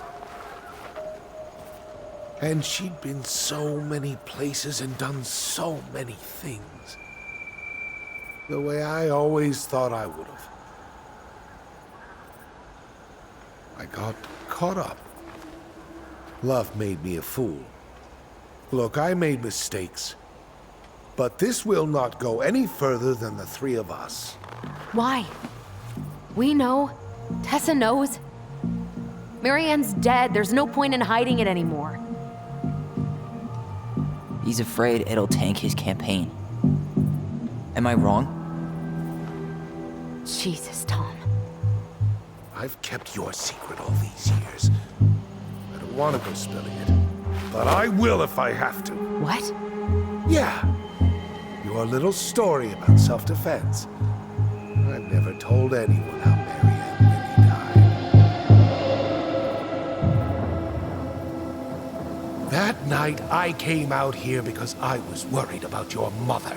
S8: And she'd been so many places and done so many things. The way I always thought I would have. I got caught up. Love made me a fool. Look, I made mistakes. But this will not go any further than the three of us.
S2: Why? We know. Tessa knows. Marianne's dead. There's no point in hiding it anymore.
S1: He's afraid it'll tank his campaign. Am I wrong?
S2: Jesus, Tom.
S8: I've kept your secret all these years. I don't want to go spilling it. But I will if I have to.
S2: What?
S8: Yeah. Your little story about self-defense. I've never told anyone how Marianne really died. That night, I came out here because I was worried about your mother.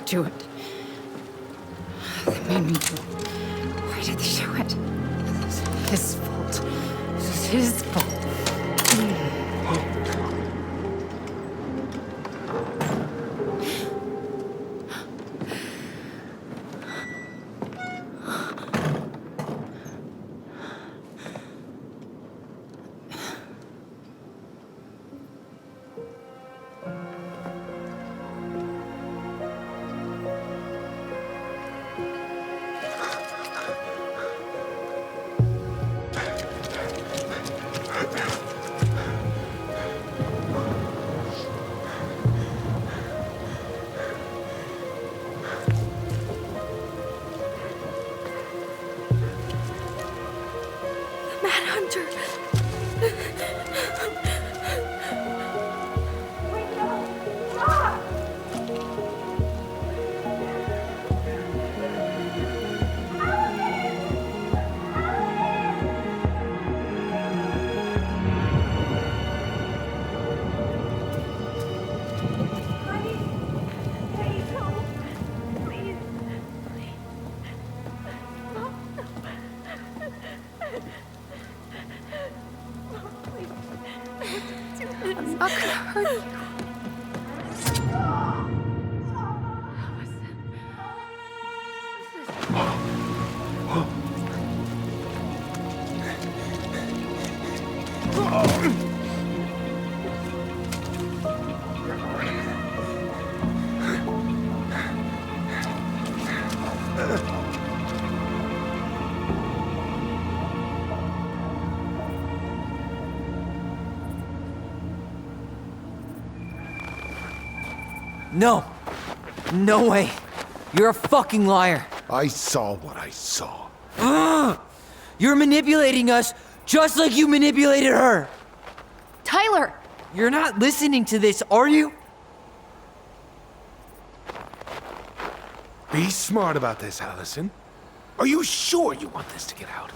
S14: Do it. They made me do it. Why did they do it?
S2: his fault. This is his fault. I'm not gonna hurt you.
S1: No! No way! You're a fucking liar!
S8: I saw what I saw.
S1: Ugh! You're manipulating us just like you manipulated her!
S2: Tyler!
S1: You're not listening to this, are you?
S8: Be smart about this, Allison. Are you sure you want this to get out?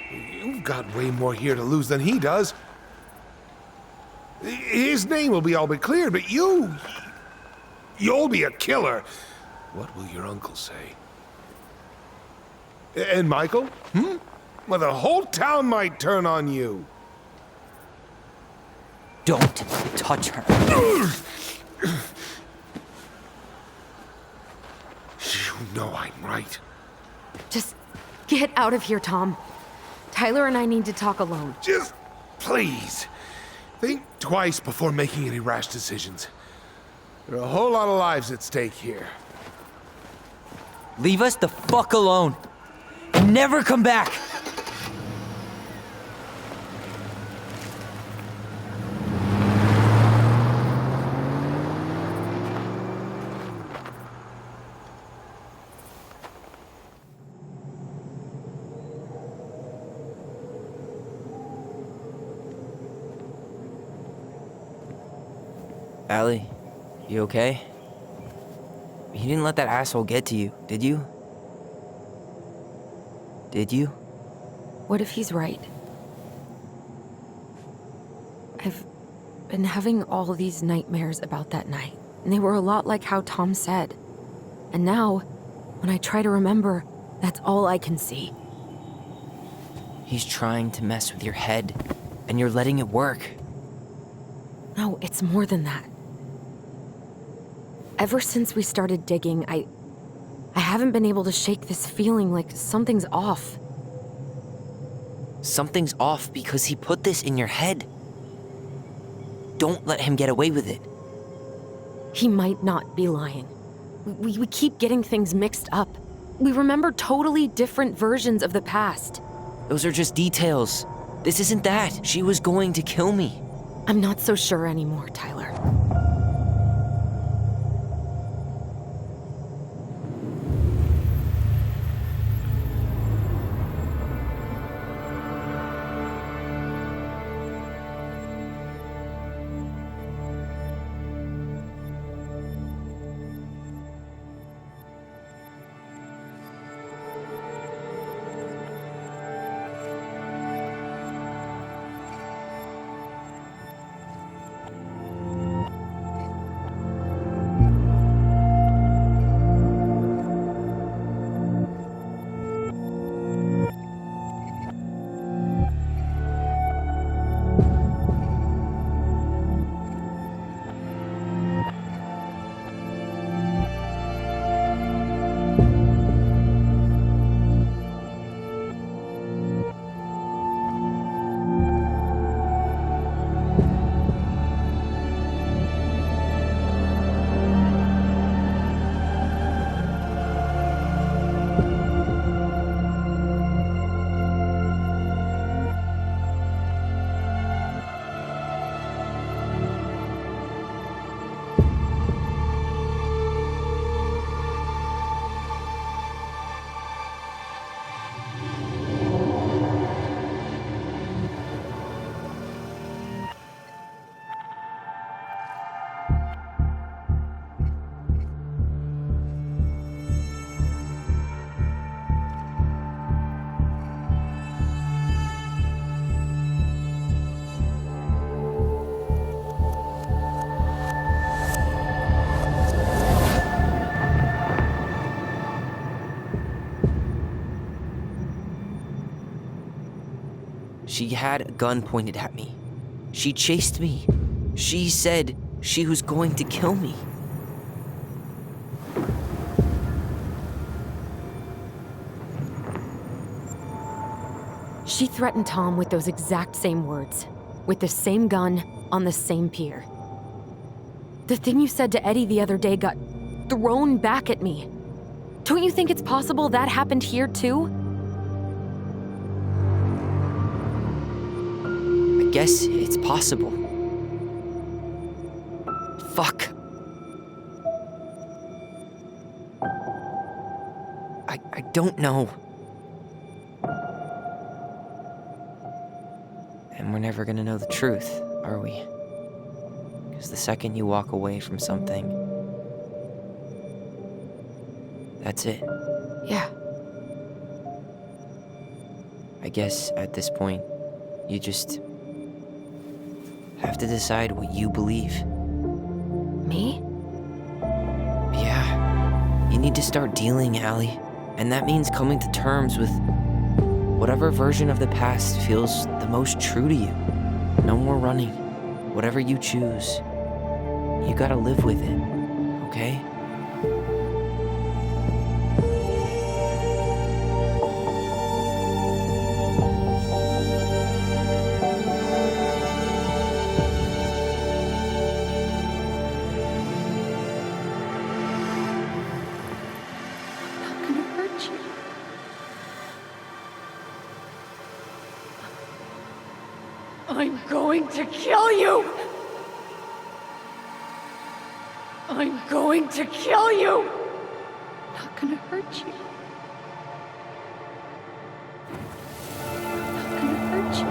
S8: You've got way more here to lose than he does. His name will be all but cleared, but you'll be a killer. What will your uncle say? And Michael? Well, the whole town might turn on you.
S1: Don't touch her.
S8: You know I'm right.
S2: Just get out of here, Tom. Tyler and I need to talk alone.
S8: Just please. Think twice before making any rash decisions. There are a whole lot of lives at stake here.
S1: Leave us the fuck alone. And never come back. Allie, you okay? You didn't let that asshole get to you, did you? Did you?
S2: What if he's right? I've been having all these nightmares about that night, and they were a lot like how Tom said. And now, when I try to remember, that's all I can see.
S1: He's trying to mess with your head, and you're letting it work.
S2: No, it's more than that. Ever since we started digging, I haven't been able to shake this feeling like something's off.
S1: Something's off because he put this in your head. Don't let him get away with it.
S2: He might not be lying. We keep getting things mixed up. We remember totally different versions of the past.
S1: Those are just details. This isn't that. She was going to kill me.
S2: I'm not so sure anymore, Tyler.
S1: She had a gun pointed at me. She chased me. She said she was going to kill me.
S2: She threatened Tom with those exact same words, with the same gun on the same pier. The thing you said to Eddie the other day got thrown back at me. Don't you think it's possible that happened here too?
S1: I guess it's possible. Fuck. I don't know. And we're never gonna know the truth, are we? Because the second you walk away from something, that's it.
S2: Yeah.
S1: I guess at this point, you just have to decide what you believe.
S2: Me?
S1: Yeah. You need to start dealing, Allie. And that means coming to terms with whatever version of the past feels the most true to you. No more running. Whatever you choose, you gotta live with it, okay?
S14: I'm going to kill you! I'm going to kill you! Not gonna hurt you. Not gonna hurt you.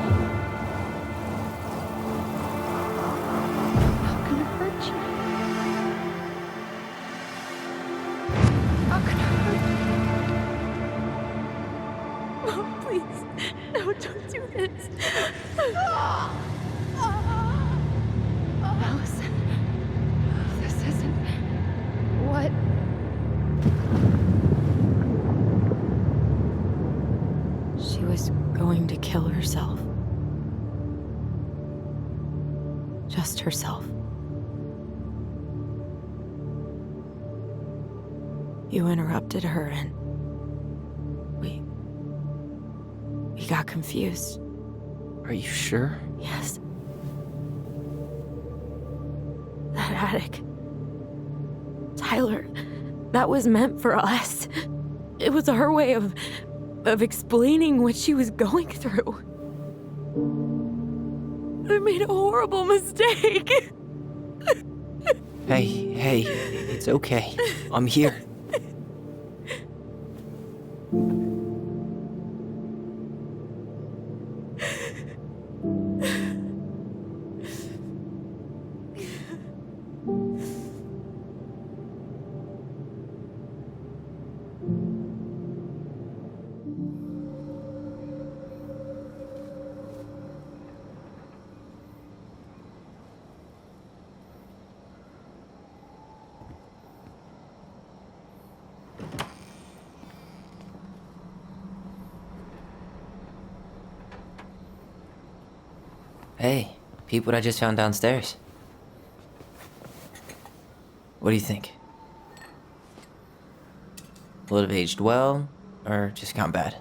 S14: Not gonna hurt you. Not gonna hurt you. No, please. No, don't do this. Allison, this isn't what...
S2: She was going to kill herself. Just herself. You interrupted her and we got confused.
S1: Are you sure?
S2: Yes. That attic. Tyler, that was meant for us. It was her way of explaining what she was going through. I made a horrible mistake.
S1: Hey, it's okay. I'm here. Hey, peep what I just found downstairs. What do you think? Will it have aged well, or just gone bad?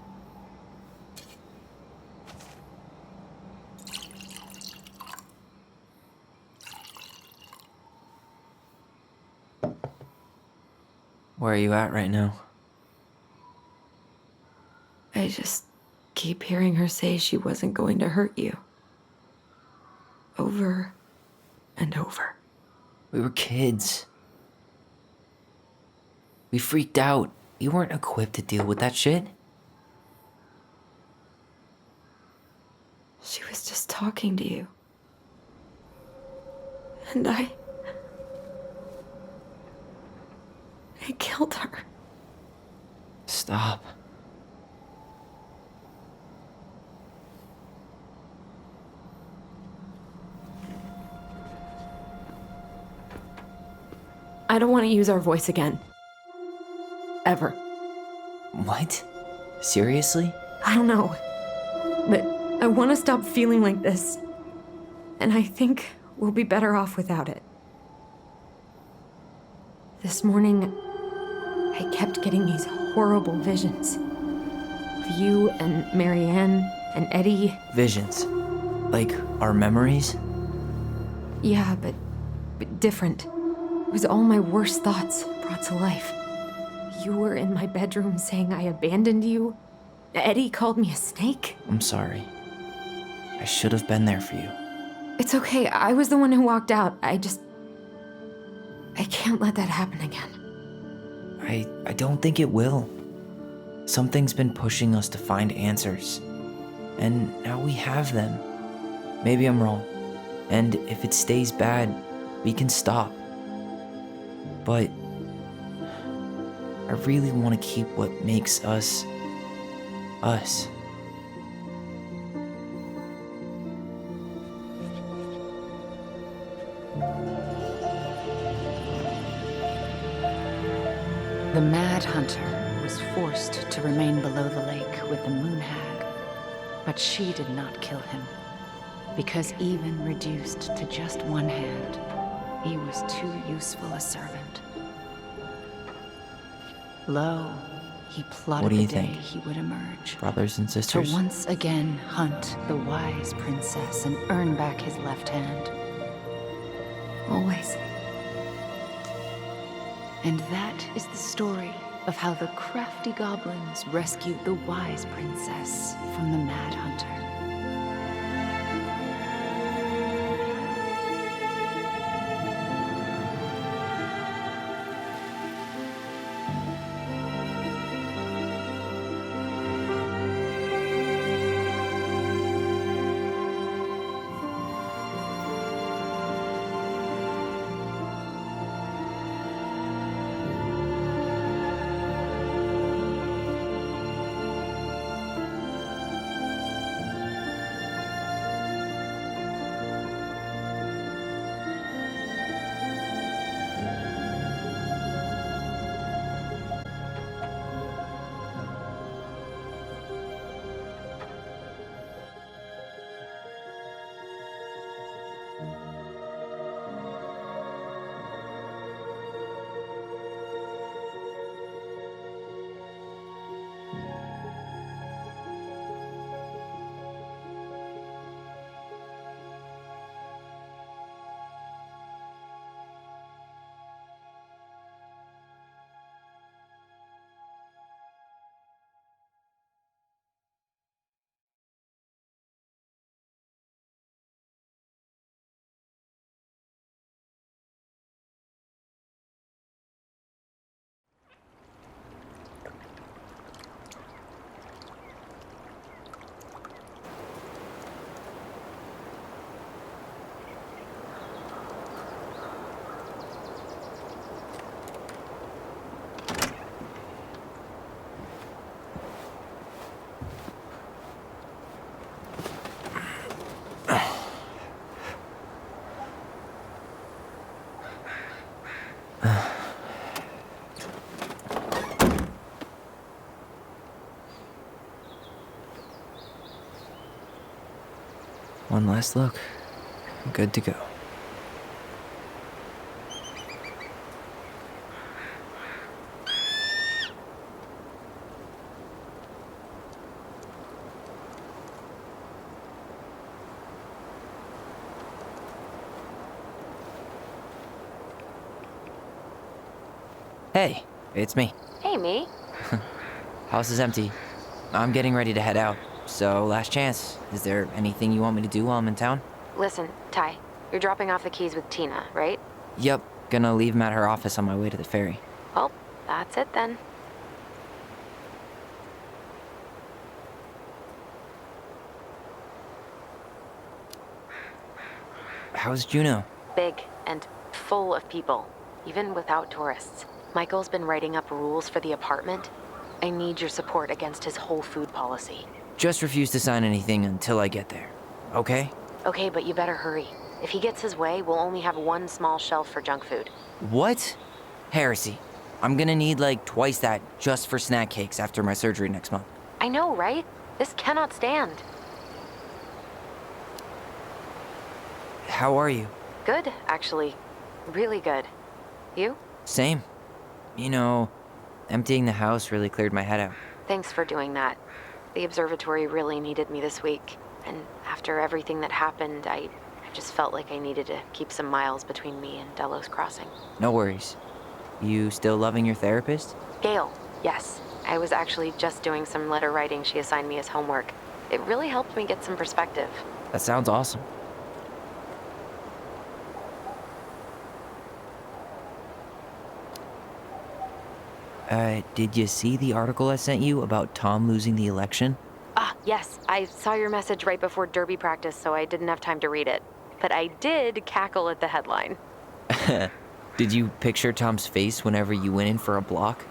S1: Where are you at right now?
S2: I just keep hearing her say she wasn't going to hurt you. Over and over.
S1: We were kids. We freaked out. We weren't equipped to deal with that shit.
S2: She was just talking to you. And I killed her.
S1: Stop.
S2: I don't want to use our voice again. Ever.
S1: What? Seriously?
S2: I don't know. But I want to stop feeling like this. And I think we'll be better off without it. This morning, I kept getting these horrible visions. Of you and Marianne and Eddie.
S1: Visions. Like our memories?
S2: Yeah, but different. It was all my worst thoughts brought to life. You were in my bedroom saying I abandoned you. Eddie called me a snake.
S1: I'm sorry. I should have been there for you.
S2: It's okay, I was the one who walked out. I can't let that happen again.
S1: I don't think it will. Something's been pushing us to find answers. And now we have them. Maybe I'm wrong. And if it stays bad, we can stop. But I really want to keep what makes us, us.
S4: The Mad Hunter was forced to remain below the lake with the Moon Hag, but she did not kill him, because even reduced to just one hand, he was too useful a servant. Lo, he plotted
S1: What do you
S4: the day
S1: think?
S4: he would emerge.
S1: Brothers and sisters?
S4: To once again hunt the wise princess and earn back his left hand.
S2: Always.
S4: And that is the story of how the crafty goblins rescued the wise princess from the Mad Hunter.
S1: One last look. Good to go. Hey, it's me.
S2: Hey, me.
S1: House is empty. I'm getting ready to head out. So, last chance. Is there anything you want me to do while I'm in town?
S2: Listen, Ty, you're dropping off the keys with Tina, right?
S1: Yep, gonna leave 'em at her office on my way to the ferry.
S2: Well, that's it then.
S1: How's Juno?
S2: Big and full of people, even without tourists. Michael's been writing up rules for the apartment. I need your support against his whole food policy.
S1: Just refuse to sign anything until I get there. Okay?
S2: Okay, but you better hurry. If he gets his way, we'll only have one small shelf for junk food.
S1: What? Heresy. I'm gonna need like twice that just for snack cakes after my surgery next month.
S2: I know, right? This cannot stand.
S1: How are you?
S2: Good, actually. Really good. You?
S1: Same. You know, emptying the house really cleared my head out.
S2: Thanks for doing that. The observatory really needed me this week. And after everything that happened, I just felt like I needed to keep some miles between me and Delos Crossing.
S1: No worries. You still loving your therapist?
S2: Gail, yes. I was actually just doing some letter writing she assigned me as homework. It really helped me get some perspective.
S1: That sounds awesome. Did you see the article I sent you about Tom losing the election?
S2: Ah, yes. I saw your message right before derby practice, so I didn't have time to read it. But I did cackle at the headline.
S1: Did you picture Tom's face whenever you went in for a block?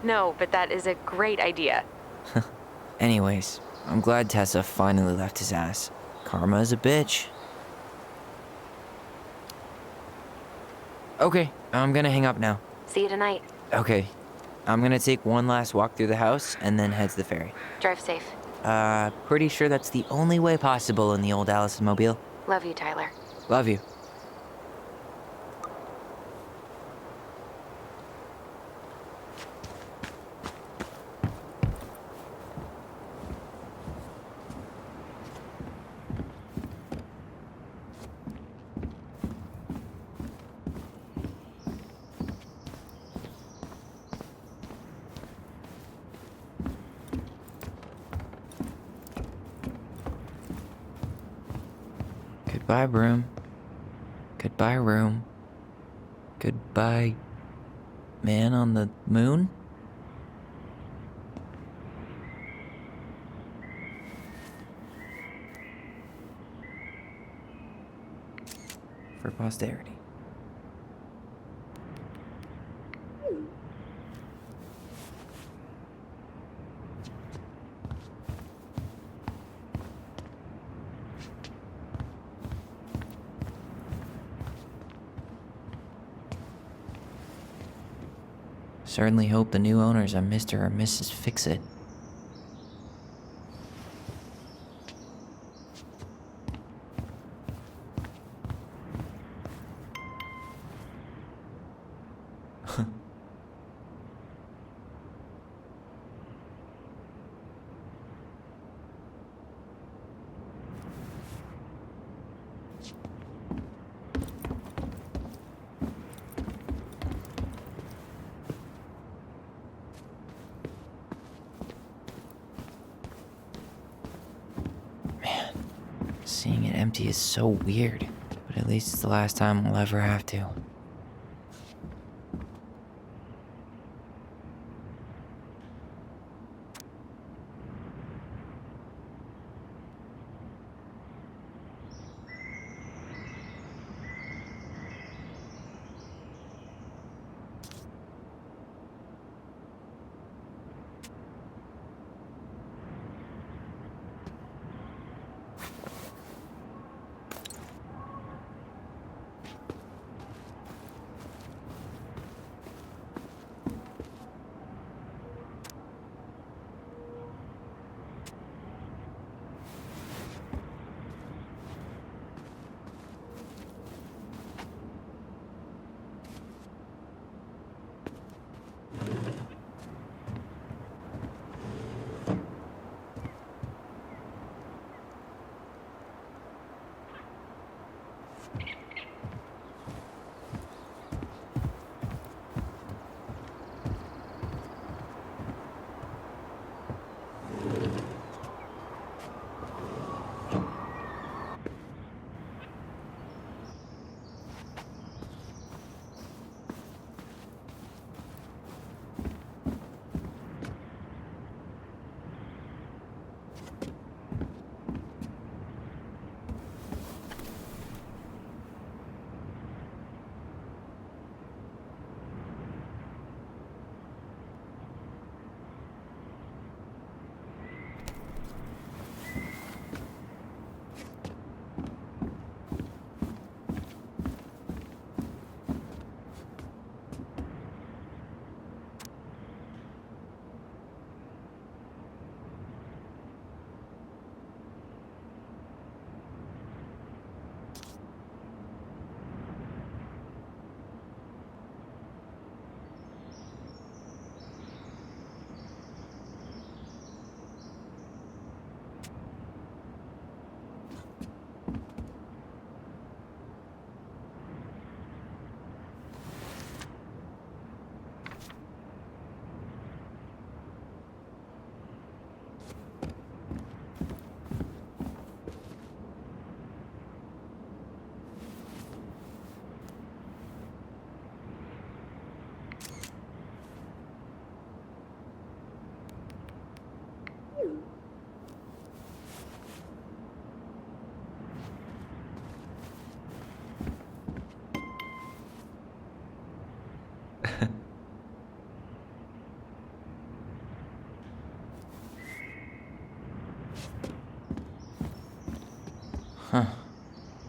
S2: No, but that is a great idea.
S1: Anyways, I'm glad Tessa finally left his ass. Karma is a bitch. Okay, I'm gonna hang up now.
S2: See you tonight.
S1: Okay, I'm gonna take one last walk through the house and then head to the ferry.
S2: Drive safe.
S1: Pretty sure that's the only way possible in the old Allison Mobile.
S2: Love you, Tyler.
S1: Love you. Goodbye, room. Goodbye, room. Goodbye, man on the moon? For posterity. Certainly hope the new owners are Mr. or Mrs. Fix-It. Seeing it empty is so weird, but at least it's the last time I'll ever have to.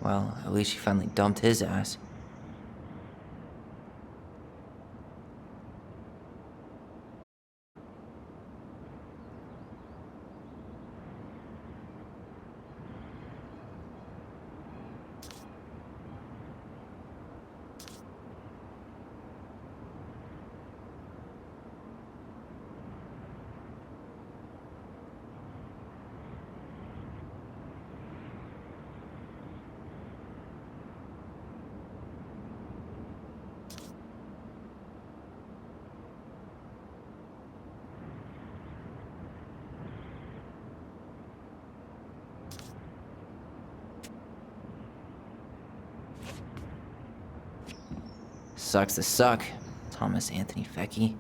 S1: Well, at least she finally dumped his ass. Sucks to suck, Thomas Anthony Fecky.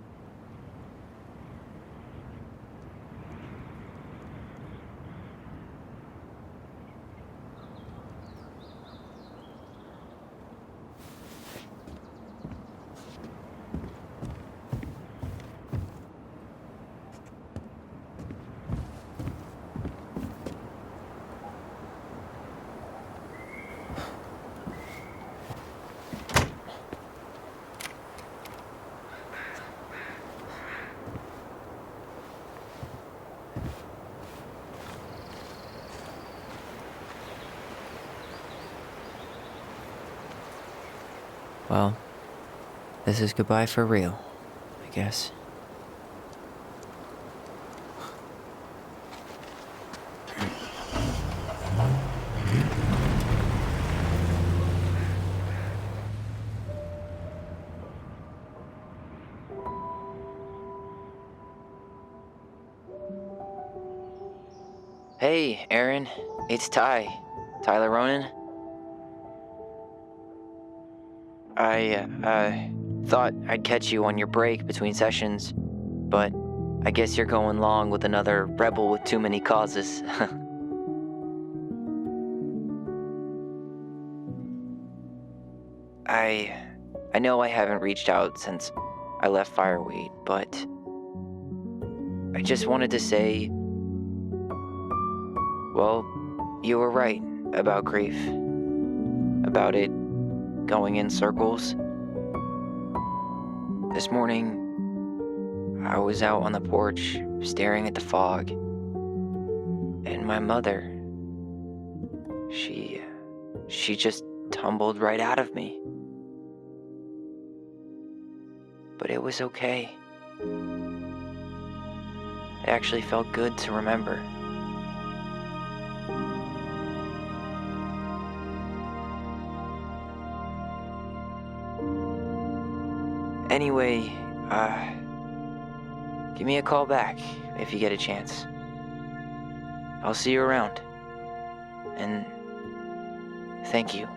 S1: Well, this is goodbye for real, I guess. Hey, Aaron. It's Tyler Ronan. I thought I'd catch you on your break between sessions, but I guess you're going long with another rebel with too many causes. I know I haven't reached out since I left Fireweed, but I just wanted to say, well, you were right about grief, about it going in circles. This morning, I was out on the porch staring at the fog, and my mother, she just tumbled right out of me. But it was okay. It actually felt good to remember. Anyway, give me a call back if you get a chance. I'll see you around. And thank you.